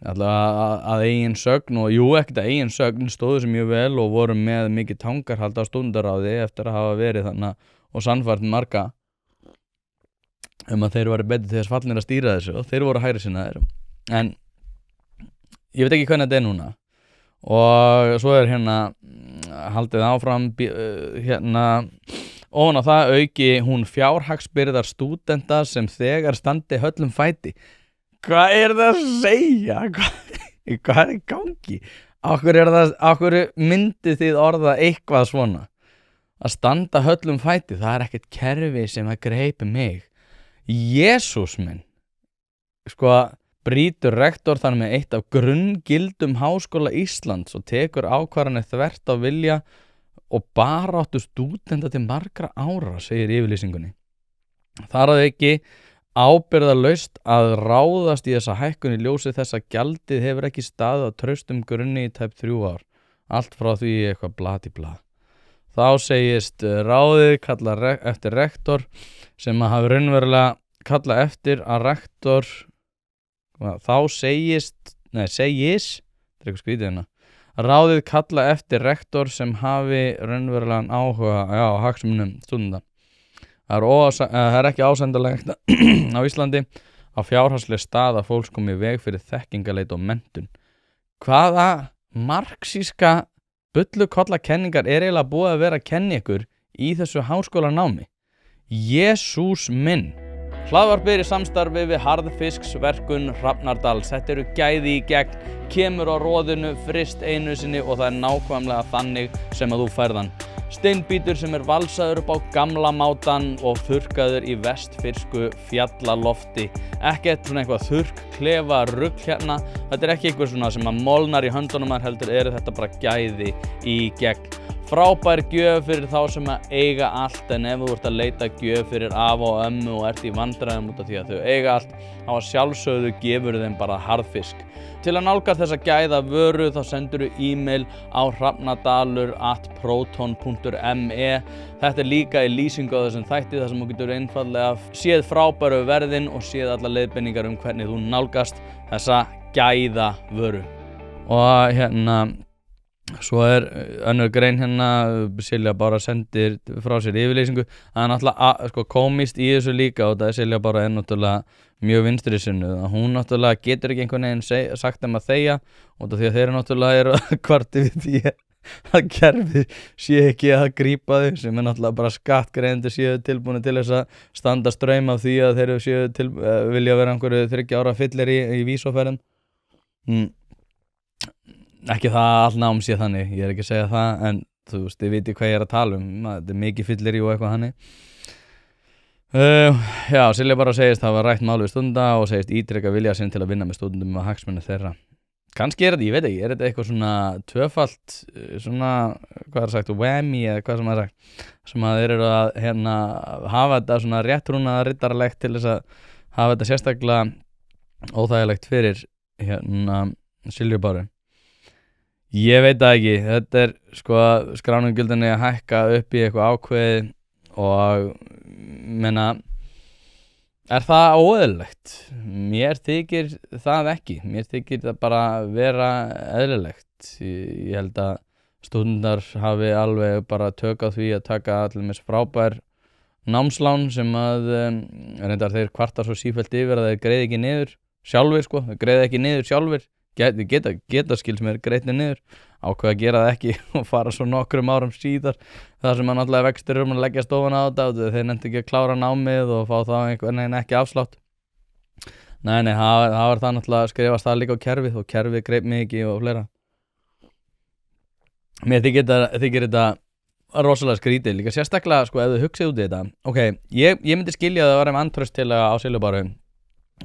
að eigin sögn og ekkert að eigin sögn stóðu sem mjög vel og voru með mikið tangarhald á stundaráði eftir að hafa verið þannig og sannfært marga að þeir væru betur til þess fallnir að stýra þessu og þeir voru hægri sinnaðir. En ég veit ekki hvernig þetta núna. Og svo haldið áfram ofan á það auki hún fjárhagsbyrðar stúdenta sem þegar standi höllum fæti. Hvað það að segja? Hvað í gangi? Af hverju myndið þið orða eitthvað svona? Að standa höllum fæti, það ekkert kerfi sem að greipi mig. Jesús minn. Sko, brýtur rektor þar með eitt af grunngildum Háskóla Íslands og tekur ákvarðanir þvert á vilja og baráttu stúdenta til margra ára, segir í yfirlýsingunni. Þar að ekki ábyrgðarlaust að ráðast í þessa hækkun í ljósi þess að gjaldið hefur ekki staðið á traustum grunni í tæp 3 ár. Allt frá því eitthvað blað í blað. Þá segist ráðið kalla eftir rektor sem að hafi raunverulega kalla eftir að rektor segist ráðið kalla eftir rektor sem hafi raunverulegan áhuga á hagsmunum stúdenta. Það ekki ásendalegt á Íslandi að fjárhagsleg staða fólks komi í veg fyrir þekkingaleit og menntun. Hvaða marxíska bullukollakenningar eiginlega búið að vera að kenna ykkur í þessu háskólanámi? Jesús minn. Hlaðvarpið í samstarfi við Harðfisksverkun Hrafnardals. Þetta eru gæði í gegn, kemur á roðinu, frist einu sinni og það nákvæmlega þannig sem að þú færðan. Steinbítur sem valsaður upp á gamla mátan og þurrkaður í vestfirsku fjallalofti. Ekkert svona eitthvað þurrkklefa rugl hérna. Þetta ekki eitthvað svona sem að molnar í höndunum heldur þetta bara gæði í gegn. Frábær gjöf fyrir þá sem að eiga allt, en ef þú ert að leita gjöf fyrir afa og ömmu og ert í vandræðum út af því að þau eiga allt, þá að sjálfsögðu gefur þeim bara harðfisk. Til að nálgast þessa gæða vöru þá sendur þú e-mail á hrafnadalur@proton.me. Þetta líka í lýsingu á þessum þætti þar sem þú getur einfaldlega séð frábæru verðin og séð alla leiðbeiningar hvernig þú nálgast þessa gæða vöru. Og svo önnur grein Silja Bára sendir frá sér yfirlýsingu. Það náttúrulega komist í þessu líka og það Silja Bára náttúrulega mjög vinstri sinnuð. Hún náttúrulega getur ekki einhvern veginn sagt þeim að þegja og því að þeir náttúrulega eru kvarti við því að kerfið sé ekki að grípa þau sem náttúrulega bara skattgreiðendur séu tilbúin til þess að standa straum af því að þeir séu vilja vera einhverju 3 ára fyllir í vísóferðum. Ekki það allt nám sé þannig, ég ekki að segja það, en þú veist, þið viti hvað ég að tala þetta mikið fyllir og eitthvað þannig. Já, Silja bara segist það var rætt mál við stúdenta og segist ítrekka vilja sinn til að vinna með stúdentum og hagsmuni þeirra. Kannski þetta, ég veit ekki, þetta eitthvað svona tvöfalt, svona, hvað sagt, whammy eða hvað sem sagt, sem að þeir eru að hafa þetta svona réttrúnaða riddaralegt til þess að hafa þetta sérstaklega óþægilegt fyrir Silju Báru. Ég veit það ekki, þetta skráningugjöldinni að hækka upp í eitthvað ákveðið og það óeðlilegt? Mér þykir það ekki, mér þykir það bara vera eðlilegt. Ég held að stúdentar hafi alveg bara tök á því að taka allir frábær námslán sem að reyndar þeir kvartar svo sífellt yfir að þeir greiði ekki niður sjálfir, þeir greiði ekki niður sjálfir geta skils mér greitt niður, ákveða að gera það ekki og fara svo nokkrum árum síðar þar sem að náttúrulega vextir að leggja stofan á þetta og þeir nefndi ekki að klára námið og fá þá einhvern veginn ekki afslátt. Nei, það var það náttúrulega að skrifast það líka á kerfið og kerfið greip mig ekki og fleira. Mér þykir þetta rosalega skrítið, líka sérstaklega sko ef þú hugsið út í þetta. Ok, ég myndi skilja að það var vantraust til á Silfurbaru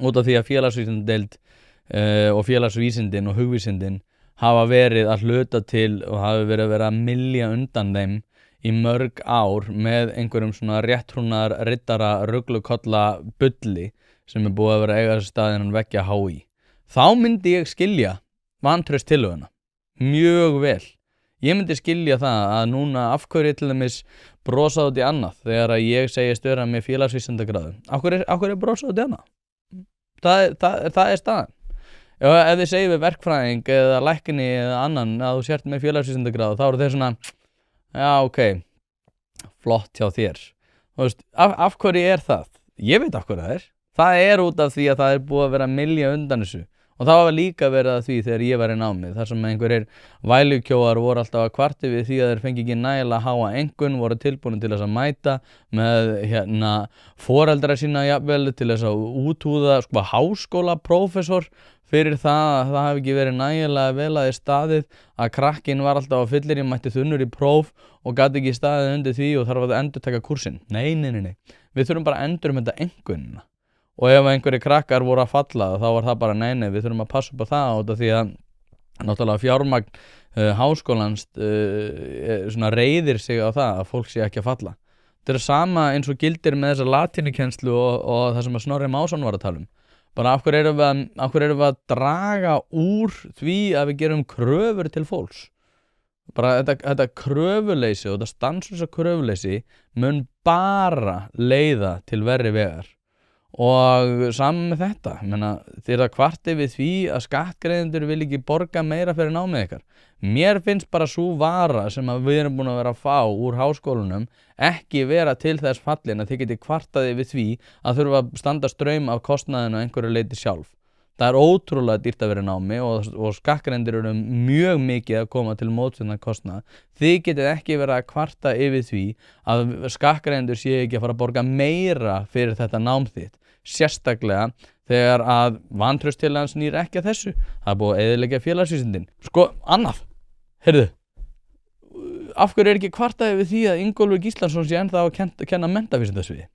út af því að félagsvísindadeild og félagsvísindin og hugvísindin hafa verið að hluta til og hafa verið að mylja undan þeim í mörg ár með einhverjum svona réttrúnar riddara ruglukolla bulli sem búið að vera að eiga þessu staðinn veggja HÍ. Þá myndi ég skilja vantraust tillöguna mjög vel. Ég myndi skilja það að núna af hverju til dæmis brosa út í annað þegar að ég segist vera með félagsvísindagráðu. Af hverju brosa út í annað? Það er staðan. Ef þið segir við verkfræðing eða lækni eða annan að þú sért með félagsvísindagráðu þá eru þeir svona, já ok, flott hjá þér. Þú veist, af hverju er það? Ég veit af hverju það er. Það er út af því að það er búið að vera að mylja undan þessu. Og það var líka verið að því þegar ég var í námið, þar sem einhverjir vælukjóar voru alltaf að kvarti við því að þeir fengi ekki nægilega háa einkunn, voru tilbúin til þess að mæta með foreldra sína jafnvel til þess að úthúða háskólaprófessor fyrir það að það hafi ekki verið nægilega vel að staðið, að krakkin var alltaf á fyllir, ég mætti þunnur í próf og gat ekki staðið undir því og þarf að endurtaka kúrsinn. Nei. Við þurfum bara að endurmeta einkunnina. Og ef einhverjir krakkar voru að falla þá var það bara nei, við þurfum að passa upp á það út af því að náttúrulega fjármagn háskólans svona reiðir sig á það að fólk sé ekki að falla. Þetta er sama eins og gildir með þessa latínukennslu og það sem að Snorri Másson var að tala um. Bara af hverju erum við að draga úr því að við gerum kröfur til fólks? Bara þetta kröfuleysi og þetta stanslausa kröfuleysi mun bara leiða til verri vegar. Og saman með þetta, þið að kvarti við því að skattgreiðendur vil ekki borga meira fyrir námið ykkar. Mér finnst bara svo vara sem að við erum búin að vera að fá úr háskólunum ekki vera til þess fallin að þið geti kvartaði við því að þurfa að standa straum af kostnaðinu á einhverju leyti sjálf. Það er ótrúlega dýrt að vera í námi og skattgreiðendur eru mjög mikið að koma til mótsinna kostnað. Þið getið ekki verið að kvarta yfir því að skattgreiðendur séu ekki að fara að borga meira fyrir þetta nám þitt. Sérstaklega þegar að vantrauststillagan snýr ekki að þessu. Það er búið að eyðileggja félagsvísindin. Annað, heyrðu, af hverju er ekki kvartaði við því að Ingólfur Gíslason sé ennþá að kenna menntavísindasviði?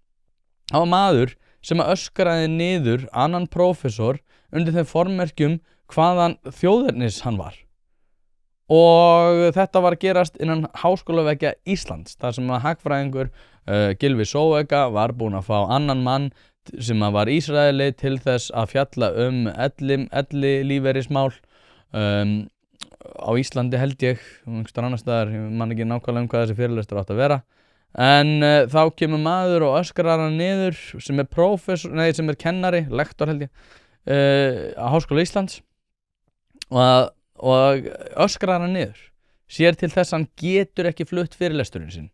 Það var maður sem öskraði niður annan prófessor undir þeim formerkjum hvaðan þjóðernis hann var. Og þetta var að gerast innan háskólaveggja Íslands, þar sem að hagfræðingur Gylfi Sóeka var búinn að fá annan mann sem var Ísraeli til þess að fjalla ellilífeyrismál á Íslandi held ég, einhverstaðar annars staðar, ég man ekki nákvæmlega hvað þessi fyrirlestur átt að vera. En þá kemur maður og öskrar hann niður sem er sem er kennari, lektor held ég, á Háskóla Íslands og öskrar hann niður. Sér til þess að hann getur ekki flutt fyrirlesturinn sinn.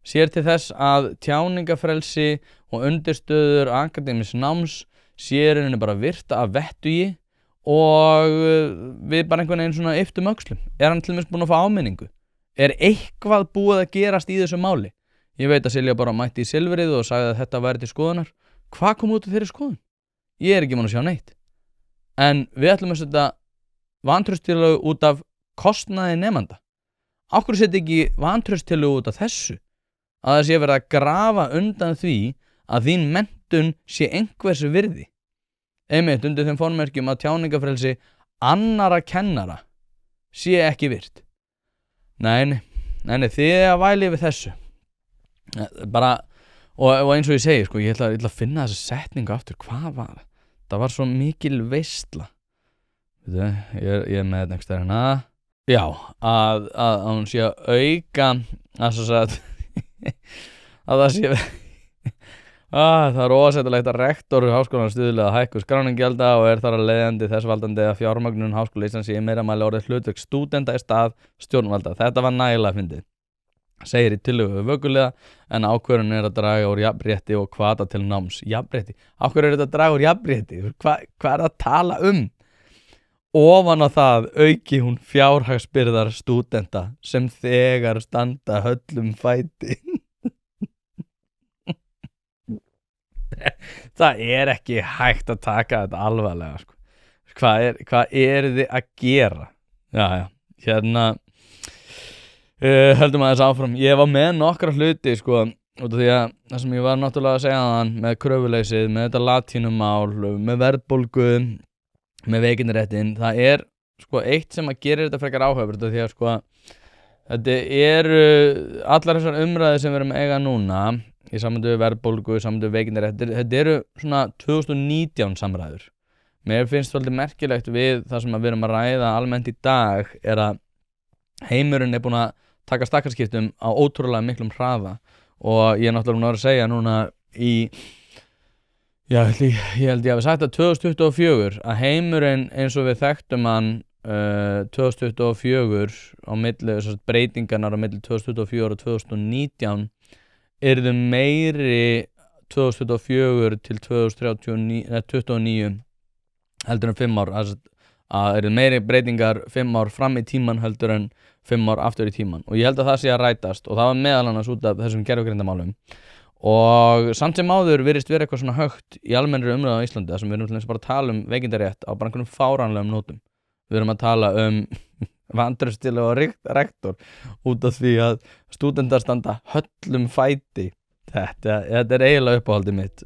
Sér til þess að tjáningafrelsi og undirstöður akademísks náms sér henni bara virta af vettugi og við bara einhvern veginn svona ypptum öxlum. Er hann til dæmis búinn að fá áminningu? Er eitthvað búið að gerast í þessu máli? Ég veit að Silja bara mætti í Silfrið og sagði að þetta væri til skoðunar. Hvað kom út af þeirri skoðun? Ég er ekki búinn að sjá neitt. En við ætlum að setja vantrauststillögu út af kostnaði nemanda. Af hverju setja ekki vantrauststillögu út af þessu? Að það sé verið að grafa undan því að þín menntun sé einhversu virði. Einmitt undir þeim formerkjum að tjáningafrelsi annara kennara sé ekki virt. Nei, þið að væli við þessu. Bara, og eins og ég segi, ég ætla að finna þessa setningu aftur. Hvað var það? Það var svo mikil veisla. Ég er með þetta einhvers hérna. Já, að hún sé að auka að það sé það er ósættilegt að rektor háskólann stuðlega að hækku skráningjalda og er þar að leiðandi þess valdandi að fjármögnun Háskóla Íslands sé meira mæli orðið hlutverk stúdenta í stað stjórnvalda. Þetta var nægilega fyndið. Segir í tillögu vökulega en ákvörðun er að draga úr jafnrétti og hvata til náms. Jafnrétti? Af hverju er þetta að draga úr jafnrétti? Hvað er það að tala um? ofan á það auki hún fjárhagsbyrðar stúdenta sem þegar standa höllum fæti. Það er ekki hægt að taka þetta alvarlega, sko. Hvað eru þið að gera? Já, hérna höldum aðeins áfram. Ég var með nokkra hluti, sko, út af því að það sem ég var náttúrulega að segja þann með kröfuleysið, með þetta latínumál, með verðbólgu, með veikindaréttin, það er sko eitt sem að gera þetta frekar áhugavert, því að sko þetta eru allar þessar umræður sem við erum að eiga núna í samhengi við verðbólgu, í samhengi við veikindaréttin, þetta eru svona 2019 samræður. Mér finnst svolítið merkilegt við það sem við erum að ræða almennt í dag er að heimurinn er búinn að taka stakkarskiptum á ótrúlega miklum hraða og ég er náttúrulega að segja núna ég held ég hafi sagt að 2024 að heimurinn eins og við þekktum hann 2024 á milli breytingarnar á milli 2024 og 2019 yrðu meiri 2024 til 2029 heldur en 5 ár að eru meiri breytingar 5 ár fram í tíman heldur en 5 ár aftur í tíman og ég held að það sé að rætast og það var meðal annars út af þessum gervigreindamálum og samt sem áður virðist vera eitthvað svona högt í almennri umræðu á Íslandi þar sem við erum til þess bara að tala veikindarétt á bara einhvernum fáránlegum nótum. Við erum að tala vantrauststilu og rektor út af því að stúdentar standa höllum fæti. Þetta er eiginlega uppáhaldið mitt.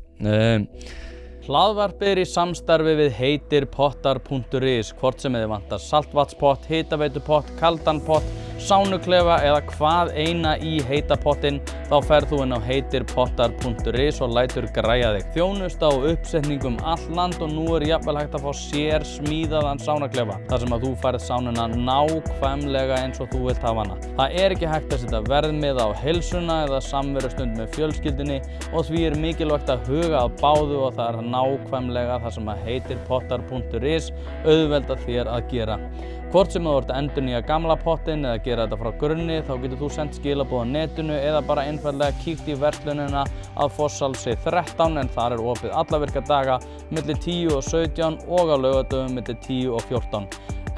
Hlaðvarp er í samstarfi við heitirpottar.is hvort sem þið vantar saltvatnspott, hitaveitupott, kaldan pott, sánuklefa eða hvað eina í heita pottinn þá ferð þú inn á heitirpottar.is og lætur græja þig. Þjónusta og uppsetningum all land og nú er jafnvel hægt að fá sér smíðaðan sánuklefa þar sem að þú færð sánuna nákvæmlega eins og þú vilt hafa hana. Það er ekki hægt að setja verðmiða á heilsuna eða samverustund með fjölskyldunni og því er mikilvægt að huga að báðu og það er nákvæmlega það sem að heitirpottar.is auðvelda þér að gera. Hvort sem þú ert að endurnýja gamla pottinn eða gera þetta frá grunni þá getur þú sendt skilaboð á netinu eða bara einfaldlega kíkt í verslunina að Fossalsi 13 en þar er opið alla virka daga milli 10 og 17 og á laugardögum milli 10 og 14.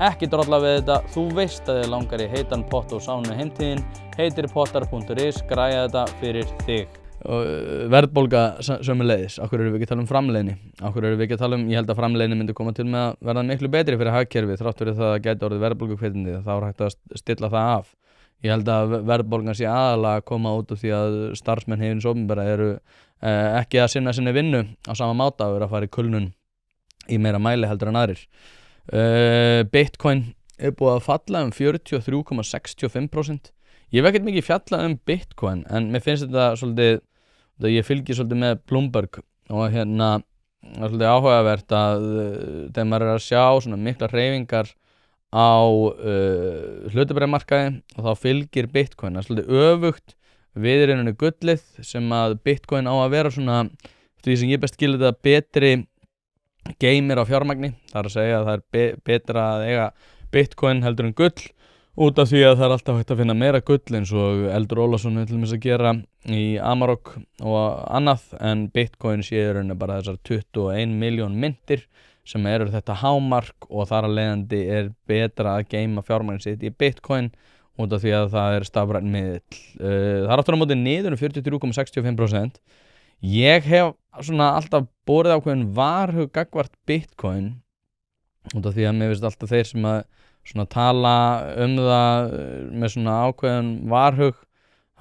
Ekki drolla við þetta, þú veist að þið langar í heitan pott og sánu heimtíðin, heitirpottar.is græja þetta fyrir þig. Verðbólga sömuleiðis, af hverju erum við ekki að tala um framleiðni? Af hverju erum við ekki að tala ég held að framleiðni myndi koma til með að verða miklu betri fyrir hagkerfið þrátt fyrir það að gæti orðið verðbólguhvetjandi þá er hægt að stilla það af. Ég held að verðbólgan sé aðalega að koma út af því að starfsmenn hins opinbera eru ekki að sinna sinni vinnu á sama máta og eru að fara í kulnun í meira mæli heldur en aðrir. Bitcoin er búið að falla 43,65%. Ég hef ekkert mikið fjallað Bitcoin en mér finnst þetta svolítið ég fylgi svolítið með Bloomberg og hérna er svolítið áhugavert að þegar maður er að sjá svona mikla hreyfingar á hlutabréfamarkaði og þá fylgir Bitcoin. Það er svolítið öfugt við í rauninni gullið sem að Bitcoin á að vera svona því sem ég best skilur þetta betri geymir á fjármagni. Það er að segja að það er betra að eiga Bitcoin heldur en gull út af því að það er alltaf hægt að finna meira gull eins og Eldur Ólafsson til þess að gera í Amarok og annað en Bitcoin séur bara þessar 21 miljón myntir sem eru þetta hámark og þar að leiðandi er betra að geyma fjármagn sitt í Bitcoin út af því að það er stafrænn miðill. Það er aftur á móti niður 43,65%. Ég hef svona alltaf borið ákveðin varhug gagnvart Bitcoin út af því að mér finnst alltaf þeir sem að svona tala það með svona ákveðin varhug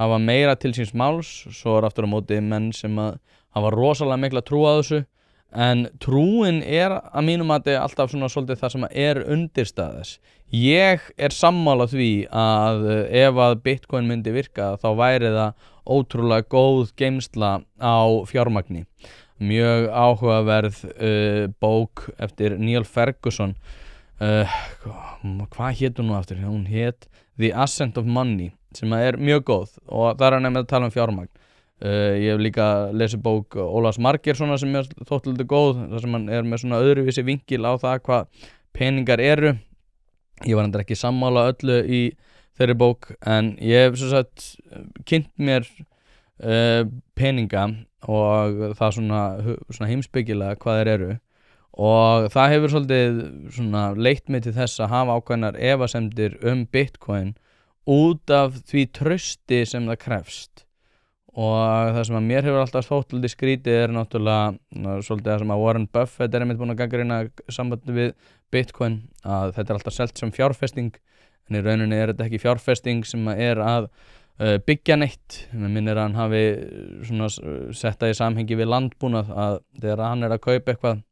hafa meira til síns máls svo er aftur á móti menn sem að hafa rosalega mikla trú á þessu en trúin er að mínum mati alltaf svona svolítið það sem er undirstaðis. Ég er sammála því að ef að Bitcoin myndi virka þá væri það ótrúlega góð geymsla á fjármagni. Mjög áhugaverð bók eftir Neil Ferguson hvað hét hún nú aftur? Hún hét The Ascent of Money sem er mjög góð og það er nefnilega að tala um fjármagn. Ég hef líka lesið bók Ólafs Margeirssonar sem er þóttildi góð þar sem hann er með svona öðruvísi vinkil á það hvað peningar eru. Ég var endur ekki sammála öllu í þeirri bók en ég hef svo sagt kynnt mér peninga og það svona heimspekilega hvað þeir eru og það hefur svolítið svona leitt mig til þess að hafa ákveðnar efasemdir Bitcoin út af því trausti sem það krefst og það sem að mér hefur alltaf þótt skrítið náttúrulega svolítið það sem að Warren Buffett einmitt búinn að gagnrýna sambandi við Bitcoin að þetta alltaf selt sem fjárfesting en í rauninni þetta ekki fjárfesting sem að byggja neitt með minnir að hann hafi svona setta í samhengi við landbúnað að þegar hann að kaupa eitthvað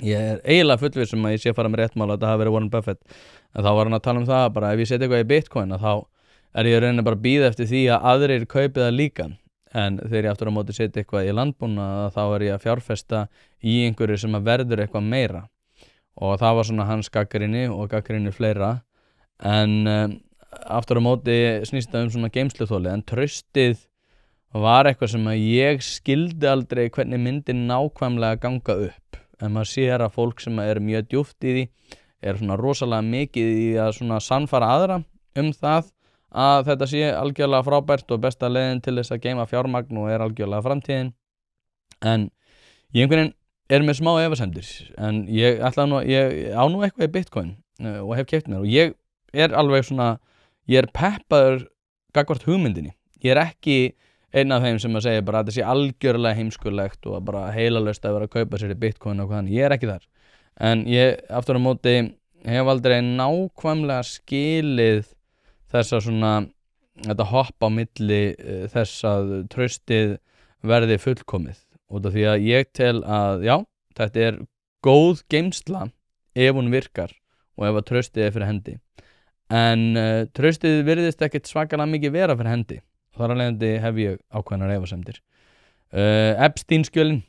ég eiginlega fullviss að ég sé að fara með réttmál að þetta hafi verið Warren Buffett en þá var hann að tala um það bara ef ég seti eitthvað í Bitcoin að þá ég rauninni bara að bíða eftir því að aðrir kaupi það líka en þegar ég aftur á móti seti eitthvað í landbúnað þá ég að fjárfesta í einhverju sem að verður eitthvað meira og það var svona hans gagnrýni og gagnrýni fleira en aftur á móti snýst það svona geymsluþoli en traustið var eitthvað sem að ég skildi aldrei hvernig myndi nákvæmlega ganga upp en maður sér að fólk sem mjög djúpt í því svona rosalega mikið í að svona sannfara aðra það að þetta sé algjörlega frábært og besta leiðin til þess að geyma fjármagn og algjörlega framtíðin en ég einhvern veginn með smá efasemdir en ég á nú eitthvað í Bitcoin og hef keypt mér og ég alveg svona ég peppaður gagnvart hugmyndinni ég ekki einn af þeim sem að segja bara að þetta sé algjörlega heimskulegt og bara heilalaust að vera að kaupa sér í Bitcoin og hvað ég ekki þar en ég aftur á móti hef aldrei nákvæmlega skilið þessa svona þetta hopp á milli þess að traustið verði fullkomið út af því að ég tel að já, þetta góð geymsla ef hún virkar og ef að traustið fyrir hendi en traustið virðist ekkert svakalega mikið vera fyrir hendi þar af leiðandi hef ég ákveðnar efasemdir Epstein skjölin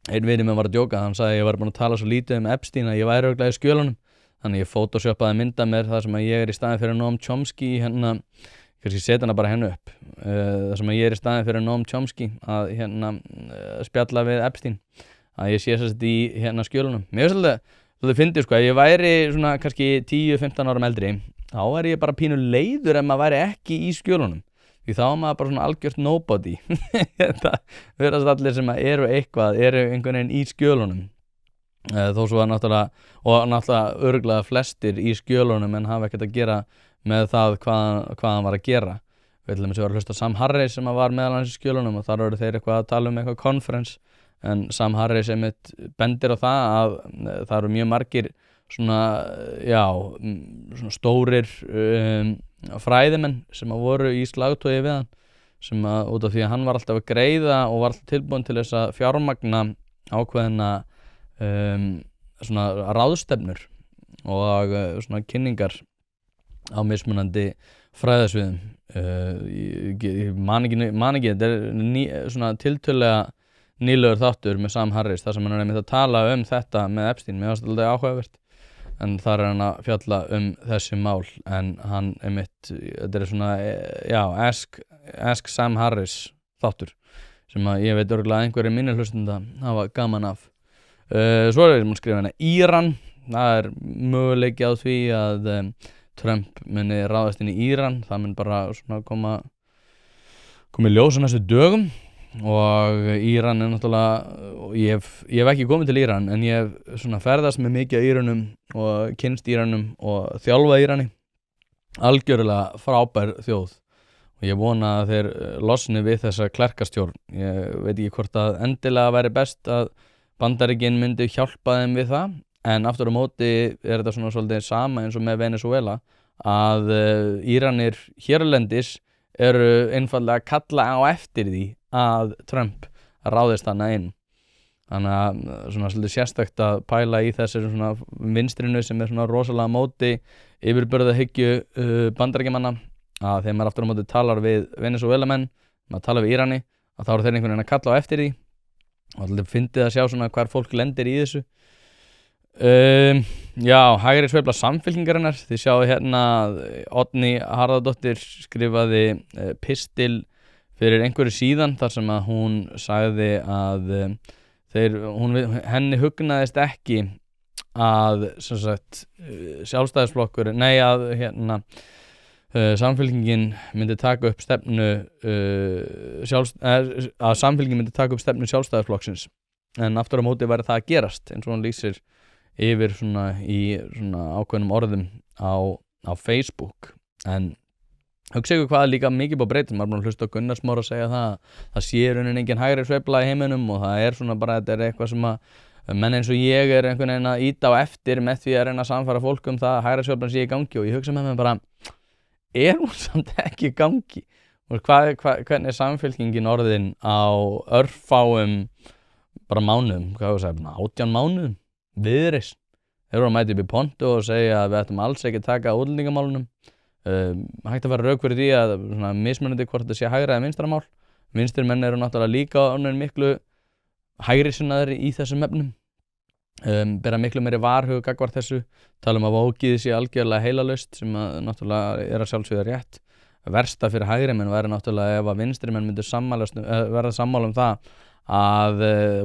einn vinur minn var að djóka hann sagði að ég var búinn að tala svo lítið Epstein að ég væri örugglega í skjölunum þannig ég photoshoppaði mynda mér það sem að ég í staðinn fyrir Noam Chomsky kannski setja hana bara hennu upp það sem að ég í staðinn fyrir Noam Chomsky að spjalla við Epstein að ég sé sérst í skjölunum mér finnst svolítið fyndið sko að ég væri svona kannski 10-15 árum eldri þá væri ég bara pínu leiður ef maður væri ekki í skjölunum því þá maður bara svona algjört nobody það verðast allir sem eru einhvern veginn í skjölunum þó svo að náttúrulega örugglega flestir í skjölunum en hafa ekkert að gera með það hvað hann var að gera við ætlum að hlusta Sam Harris sem var meðal hans í skjölunum og þar eru þeir eitthvað að tala eitthvað conference en Sam Harris einmitt bendir á það að það eru mjög margir svona stórir fræðimenn sem voru í slagtogi við hann sem út af því að hann var alltaf að greiða og var alltaf tilbúin til þess að fjármagna ákveðina svona ráðstefnur og svona kynningar á mismunandi fræðasviðum ég man ekki þetta svona tiltölulega nýlegur þáttur með Sam Harris þar sem hann einmitt að tala þetta með Epstein mér fannst þetta áhugavert en þar hann að fjalla þessi mál en hann einmitt þetta svona Ask Sam Harris þáttur sem að ég veit örugglega einhverjir mínir hlustenda hafa gaman af svo ég múin skrifa Íran það möguleiki á því að Trump muni ráðast inn í Íran það mun bara svona koma í ljós á næstu dögum og Íran náttúrulega ég hef ekki komið til Íran en ég hef svona ferðast með mikið af Íranum og kynnst Íranum og þjálfað Írani algjörlega frábær þjóð og ég vona að þeir losni við þessa klerkastjórn ég veit ekki hvort að endilega væri best að Bandaríkin myndi hjálpa þeim við það en aftur á móti þetta svona svolítið sama eins og með Venezuela að Íranir hérlendis eru einfaldlega að kalla á eftir því að Trump ráðist hana inn þannig að svona svolítið sérstakt að pæla í þessari svona vinstrinu sem svona rosalega móti yfirbörðahyggju Bandaríkjamanna að þegar maður aftur á móti talar við Venezuela menn maður talar við Írani að þá eru þeir einhvern veginn að kalla á eftir því og alltaf fyndið að sjá svona hvar fólk lendir í þessu hægri sveifla Samfylkingarinnar þið sjáu Oddný Harðardóttir skrifaði pistil fyrir einhverju síðan þar sem að hún sagði að henni hugnaðist ekki að sem sagt sjálfstæðisflokkur að Samfylkingin myndi taka upp stefnu að Samfylkingin myndi taka upp stefnu sjálfstæðisflokksins en aftur á móti væri það að gerast eins og hann lýsir yfir svona í svona ákveðnum orðum á Facebook. En hugsa ykkur hvað er líka mikið búið að breyta. Maður er búin að hlusta á Gunnar Smára að segja það sé í rauninni engin hægri sveifla í heiminum og það svona bara, þetta eitthvað sem að menn eins og ég einhvern veginn að ýta á eftir með því að reyna að sannfæra fólk það að hægri sveiflan sé í gangi, og ég hugsa með mér bara, hún samt ekki í gangi? Hvernig er Samfylkingin orðin á örfáum bara mánuðum, hvað ég segja, 18 mánuðum? Viðreisn. Þeir voru að mæta upp í pontu og segja að við ættum alls ekki að taka útlendingamálunum. Hægt að fara rök fyrir því að svona mismunandi hvort þetta sé hægra eða vinstra mál. Vinstri menn eru náttúrulega líka orðnir miklu hægri sinnaðri í þessum efnum. Bera miklu meiri varhug gagnvart þessu. Tala að vókið sé algjörlega heilalaust sem að náttúrulega að sjálfsögða rétt. Versta fyrir hægri menn væri náttúrulega ef að vinstri menn myndu verða sammála það að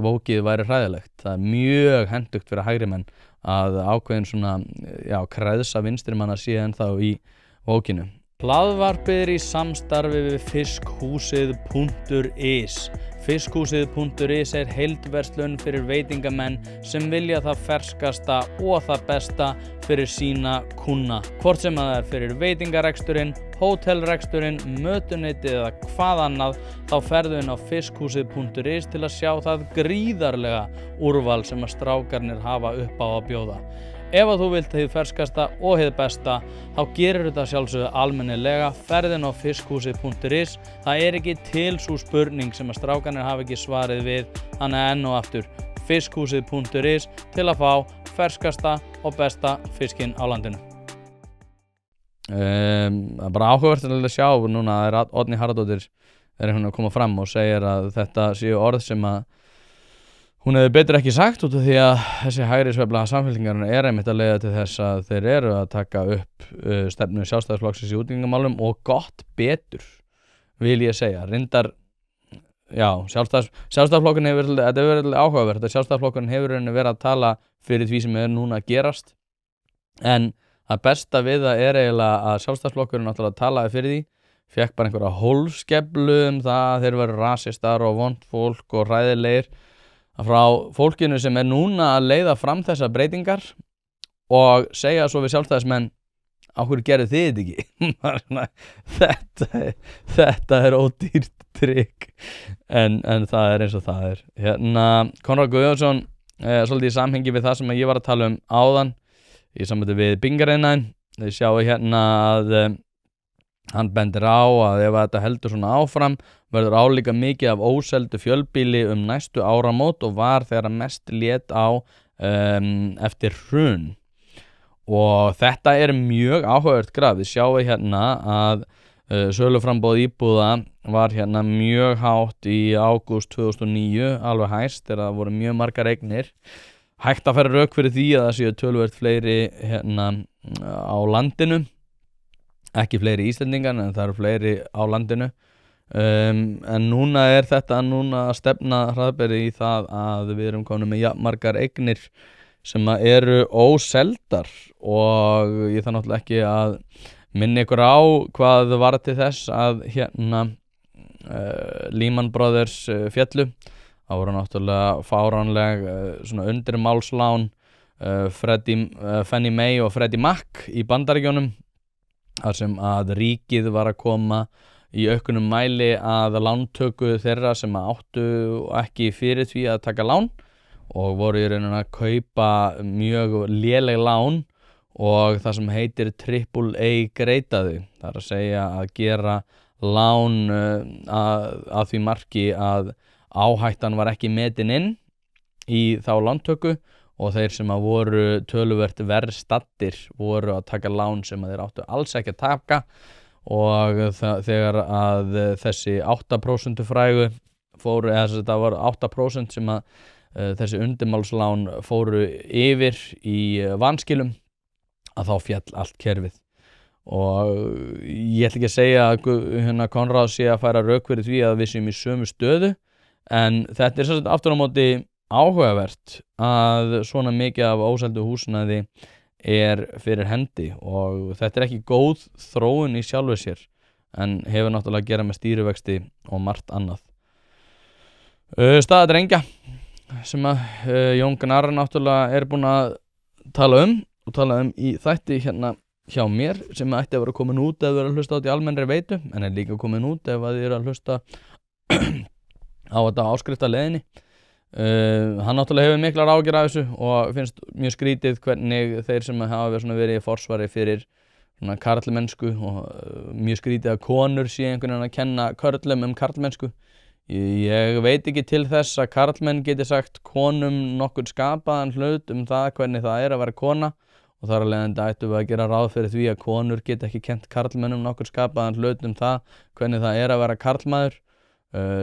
vókið væri hræðilegt. Það mjög hentugt fyrir hægri menn að ákveðin svona, kreðsa vinstri manna sé ennþá í vókinu. Hlaðvarpið í samstarfi við Fiskhúsið.is. Fiskhúsið.is heildverslun fyrir veitingamenn sem vilja það ferskasta og það besta fyrir sína kúnna. Hvort sem það fyrir veitingareksturinn, hótelreksturinn, mötuneytið eða hvað annað, þá ferðu inn á Fiskhúsið.is til að sjá það gríðarlega úrval sem að strákarnir hafa upp á að bjóða. Ef að þú vilt hið ferskasta og hið besta, þá gerir þetta sjálfsögðu almennilega. Ferðin á Fiskhúsið.is. Það ekki til sú spurning sem að strákarnir hafa ekki svarið við. Þannig enn og aftur Fiskhúsið.is til að fá ferskasta og besta fiskinn á landinu. Það bara áhugavert að sjá núna að Oddný Harðardóttir að koma fram og segir að þetta séu orð sem að hún hefði betur ekki sagt út af því að þessi hægri sveifla Samfylkingarinnar einmitt að leiða til þess að þeir eru að taka upp stefnu Sjálfstæðisflokksins í útlendingamálum, og gott betur, vil ég segja. Reyndar, Sjálfstæðisflokkurinn hefur verið áhugavert að Sjálfstæðisflokkurinn hefur verið að tala fyrir því sem núna að gerast, en það besta við það eiginlega að Sjálfstæðisflokkurinn náttúrulega talaði fyrir því, fekk bara einhverja hólfskeflu það að þeir veru rasistar og vont fólk og hræðilegir, frá fólkinu sem núna að leiða fram þessar breytingar og segja svo við Sjálfstæðismenn, á hverju gerðu þið þetta ekki? Þetta ódýrt trikk, en það eins og það Konráð Guðjónsson, svolítið í samhengi við það sem ég var að tala áðan í sambandi við bingariðnaðinn. Þið sjáu að hann bendir á að ef þetta heldur svona áfram verður álíka mikið af óseldu fjölbýli næstu áramót og var þegar mest lét á eftir hrun. Og þetta mjög áhugavert graf. Við sjáum að söluframboð íbúða var mjög hátt í ágúst 2009, alveg hæst þegar það voru mjög margar eignir. Hægt að færa rök fyrir því að það séu töluvert fleiri á landinu. Ekki fleiri Íslendingar, en það eru fleiri á landinu. En núna þetta að stefna hraðberi í það að við erum komin með margar eignir sem eru óseldar, og ég þarf náttúrulega ekki að minna ykkur á hvað var til þess að Lehman Brothers féllu. Það voru náttúrulega fáránleg svona undirmálslán Fannie Mae og Freddie Mac í Bandaríkjunum, þar sem að ríkið var að koma í auknum mæli að lántöku þeirra sem áttu ekki fyrir því að taka lán og voru í rauninni að kaupa mjög léleg lán og það sem heitir AAA greitaðu. Það að segja að gera lán að því marki að áhættan var ekki metin inn í þá lántöku, og þeir sem að voru töluvert verr staddir voru að taka lán sem að þeir áttu alls ekki að taka, og þegar að þessi 8% frægu fóru, eða þetta var 8% sem að þessi undirmálslán fóru yfir í vanskilum, að þá féll allt kerfið. Og ég ætla ekki að segja að Konráð sé að færa rök fyrir því að við séum í sömu stöðu, en þetta sem sagt aftur á móti áhugavert að svona mikið af óseldu húsnæði fyrir hendi, og þetta ekki góð þróun í sjálfu sér, en hefur náttúrulega að gera með stýrivexti og margt annað. Staða drengja. sem að Jón Gnarr náttúrulega er búinn að tala um í þætti hérna hjá mér sem ætti að vera komin út ef þið eru að hlusta á þetta í almennri veitu en er líka komin út ef þið eru að hlusta á þetta áskrifta leiðinni. Hann náttúrulega hefur miklar áhyggjur af þessu og finnst mjög skrítið hvernig þeir sem hafa verið í forsvari fyrir svona karlmennsku og mjög skrítið að konur sé einhvern veginn að kenna körlum karlmennsku. Ég veit ekki til þess að karlmenn geti sagt konum nokkurn skapaðan hlut það hvernig það er að vera kona og þar af leiðandi ættum við að gera ráð fyrir því að konur geti ekki kennt karlmennum nokkurn skapaðan hlut það hvernig það er að vera karlmaður.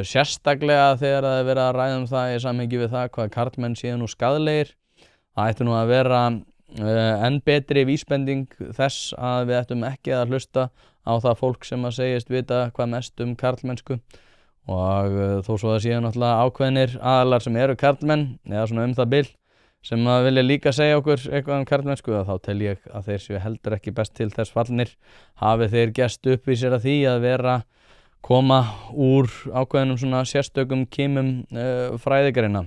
Sérstaklega þegar það er verið að ræða það í samhengi við það hvað karlmenn séu nú skaðlegir. Það ætti nú að vera enn betri vísbending þess að við ættum ekki að hlusta á það fólk sem að segist vita hvað mest karlmennsku og þó svo það séu náttúrulega ákveðnir aðalar sem eru karlmenn eða svona það bil sem að vilja líka segja okkur eitthvað karlmennsku þá tel ég að þeir séu heldur ekki best til þess fallnir hafi þeir gest upp í sér að því að vera koma úr ákveðnum svona sérstökum kímum fræðigreina.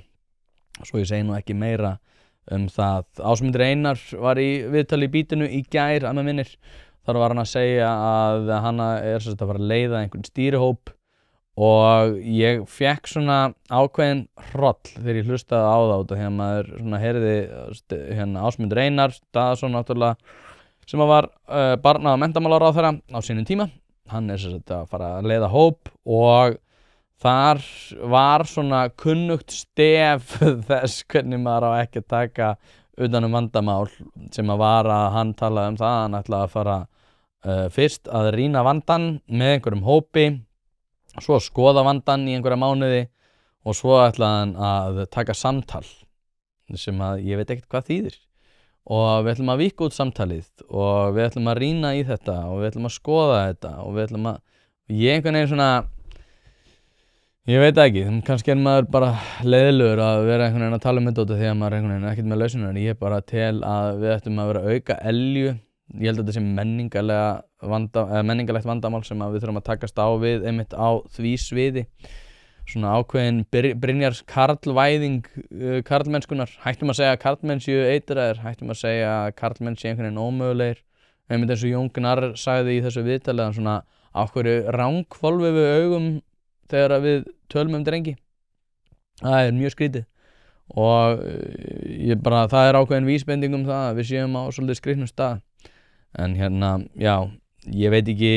Svo ég segi nú ekki meira það. Ásmundur Einar var í viðtali í Bítinu í gær að með minnir. Þar var hann að segja að hann er að fara að leiða einhvern stýrihóp og ég fekk svona ákveðin hroll þegar ég hlustaði á það út af því að maður svona heyrði hérna Ásmundur Einar Daðason náttúrulega sem var barna- og menntamálaráðherra á sínum tíma. Hann er að fara að leiða hóp og þar var svona kunnugt stef þess hvernig maður á ekki að taka utan vandamál sem að var að hann talaði það hann ætlaði að fara fyrst að rýna vandan með einhverjum hópi svo að skoða vandan í einhverja mánuði og svo ætlaði hann að taka samtal sem að ég veit ekkert hvað þýðir og við ætlum að víkka út samtalið og við ætlum að rýna í þetta og við ætlum að skoða þetta og við ætlum að ég einhvern veginn svona ég veit ekki, kannski er maður bara leiðilegur að vera einhvern veginn að tala þetta út af því að maður einhvern veginn ekkert með lausunar en ég bara tel að við ættum að vera að auka elju ég held að þetta sé menningalegt vandamál sem að við þurfum að takast á við einmitt á því sviði svona ákveðin Brynjars karlvæðing karlmennskunar, hættum að segja að karlmenn séu eitraðir, hættum að segja að karlmenn séu einhvern veginn ómögulegir einmitt eins og Jón Gnarr sagði í þessu viðtali svona á hverju rangvolfi við augum þegar við tölum drengi það er mjög skrítið og það er ákveðin vísbending það að við séum á svolítið skrýtnum stað en hérna, já, ég veit ekki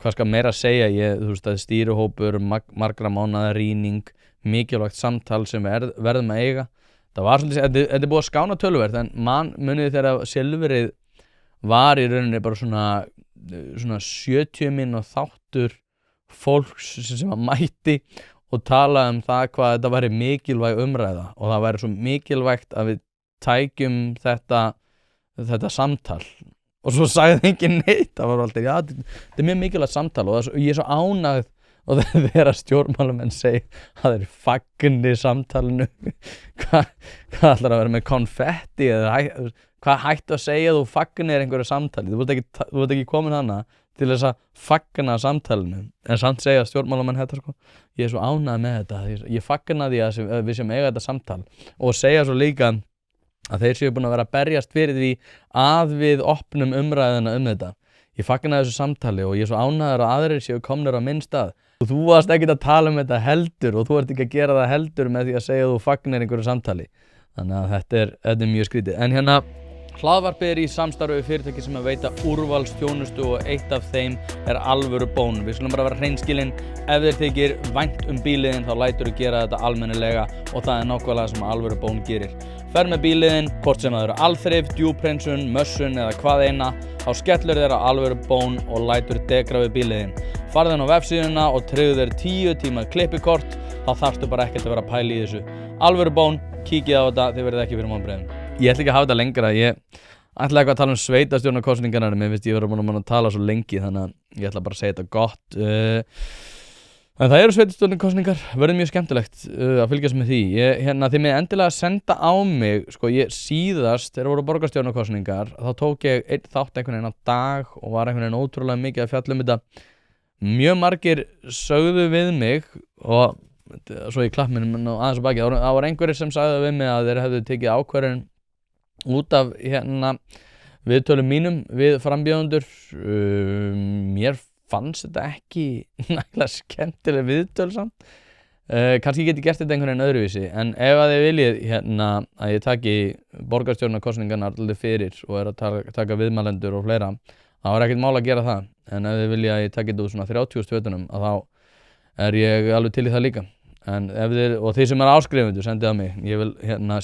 hvað skal meira að segja þú veist að stýrihópur, margra mánaða rýning, mikilvægt samtal sem við verðum að eiga það var svolítið, þetta er búið að skána töluvert en munið þegar silfrið var í rauninni bara svona 70 mínútna þáttur fólks sem að mætti og tala það hvað þetta væri mikilvæg umræða og það væri svo mikilvægt að við tækjum þetta samtal og svo sagði enginn neitt það var alltaf, já, þetta er mjög mikilvægt samtal og ég er svo ánægð og þegar stjórnmálamenn segja að þeir fagni samtalinu hvað ætlar að vera með konfetti eða hvað hættu að segja þú fagnir einhverju samtali þú ert ekki komin hana til þess að fagna samtalinu en samt segja stjórnmálamenn þetta sko ég er svo ánægð með þetta ég fagna því að við sem eiga þetta samtal og segja svo líka að þeir séu búin að vera að berjast fyrir því að við opnum umræðina þetta ég fagna þessu samtali og ég er svo ánægður að aðrir séu komnir á minn stað og þú varst ekkert að tala þetta heldur og þú ert ekki að gera það heldur með því að segja að þú fagnir einhverju samtali þannig að þetta er mjög skrítið en hérna hlaðvarpið er í samstarfi við fyrirtæki sem að veita úrvalsþjónustu og eitt af þeim er Alvöru Bón. Við skulum bara vera hreinskilin, ef þér þykir vænt bíliðin þá læturðu gera þetta almennilega og það er nákvæmlega sem Alvöru Bón gerir. Fer með bíliðin, hvort sem það eru alþrif, djúphreinsun, mössun eða hvað eina, þá skellur þér á Alvöru Bón og lætur degra við bíliðin. Farðu inn á vefsíðuna og tryggðu þér 10 tíma klippikort, þá þarftu bara ekkert að vera að pæla í þessu. Alvöru Bón, kíkið á þetta, þið verðið ekki fyrir vonbrigðum. Ég ætla ekki að hafa þetta lengra, ég ætla ekki að tala sveitastjórnarkosningarnar, mér finnst ég vera búin að tala svo lengi þannig að ég ætla bara að segja þetta gott. En það eru sveitastjórnarkosningar, verður mjög skemmtilegt að fylgjast með því. Þið með endilega senda á mig, sko ég síðast, þegar voru borgarstjórnarkosningar, þá tók ég einn þátt einhvern veginn á dag og var einhvern veginn ótrúlega mikið að fjalla þetta. Mjög margir sögðu við mig og svo ég klapp mér aðeins á baki, það var einhverjir sem sagði við mig að þeir hefðu tekið ákvörðun út af viðtölum mínum við frambjóðendur. Mér fannst þetta ekki nægilega skemmtileg viðtöl samt. Kannski get ég gert þetta einhvern veginn öðruvísi, en ef að þið viljið að ég taki borgarstjórnarkosningarnar allir fyrir og að taka viðmælendur og fleira, þá er ekkert mál að gera það. En ef þið viljið að ég taki þetta úr svona 30 stöðunum, að þá er ég alveg til í það líka. En og þið sem áskrifundur, sendið á mig. Ég vil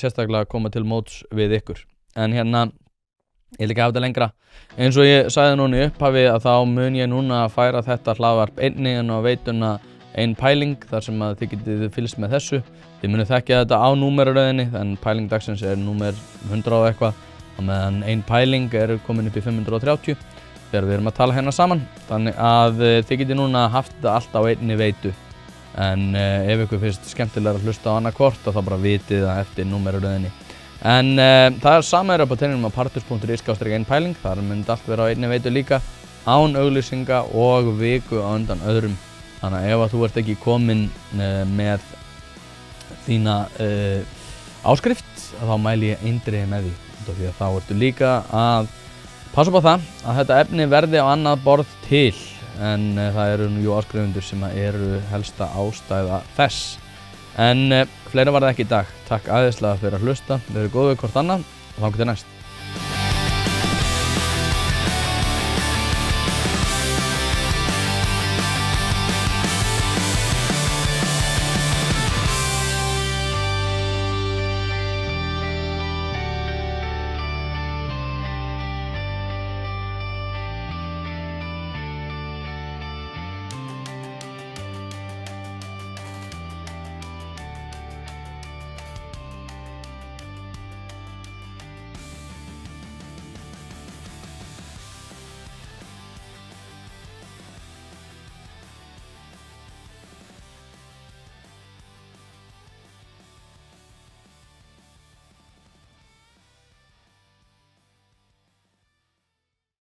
sérstaklega koma til móts við ykkur. En ég vil ekki hafa þetta lengra. Eins og ég sagði núna í upphafi að þá mun ég núna að færa þetta hlaðvarp einnig inn á veituna Ein Pæling, þar sem að þið getið fylgst með þessu. Þið munið þekkja þetta á númeraröðinni, en pæling dagsins er númer 100 og eitthvað, og meðan Ein Pæling er komin upp í 530 þegar við erum að tala hérna saman. Þannig að þið getið núna haft þetta allt á einni veitu. En ef ykkur finnst skemmtilega að hlusta á annað hvort, þá bara vitið það eftir númeraröðinni. En það er sama upp á teininum á partus.is/Ein Pæling, þar myndi allt vera á einni veitu líka, án auglýsinga og viku á undan öðrum. Þannig að ef að þú ert ekki kominn með þína áskrift, þá mæli ég eindregið með því. Því að þá ertu líka að passa upp á það að þetta efni verði á annað borð til, en það eru jú áskrifundur sem eru helsta ástæða þess. En fleira var það ekki í dag. Takk æðislega fyrir að hlusta. Við erum góðið hvort annað og þá getur næst.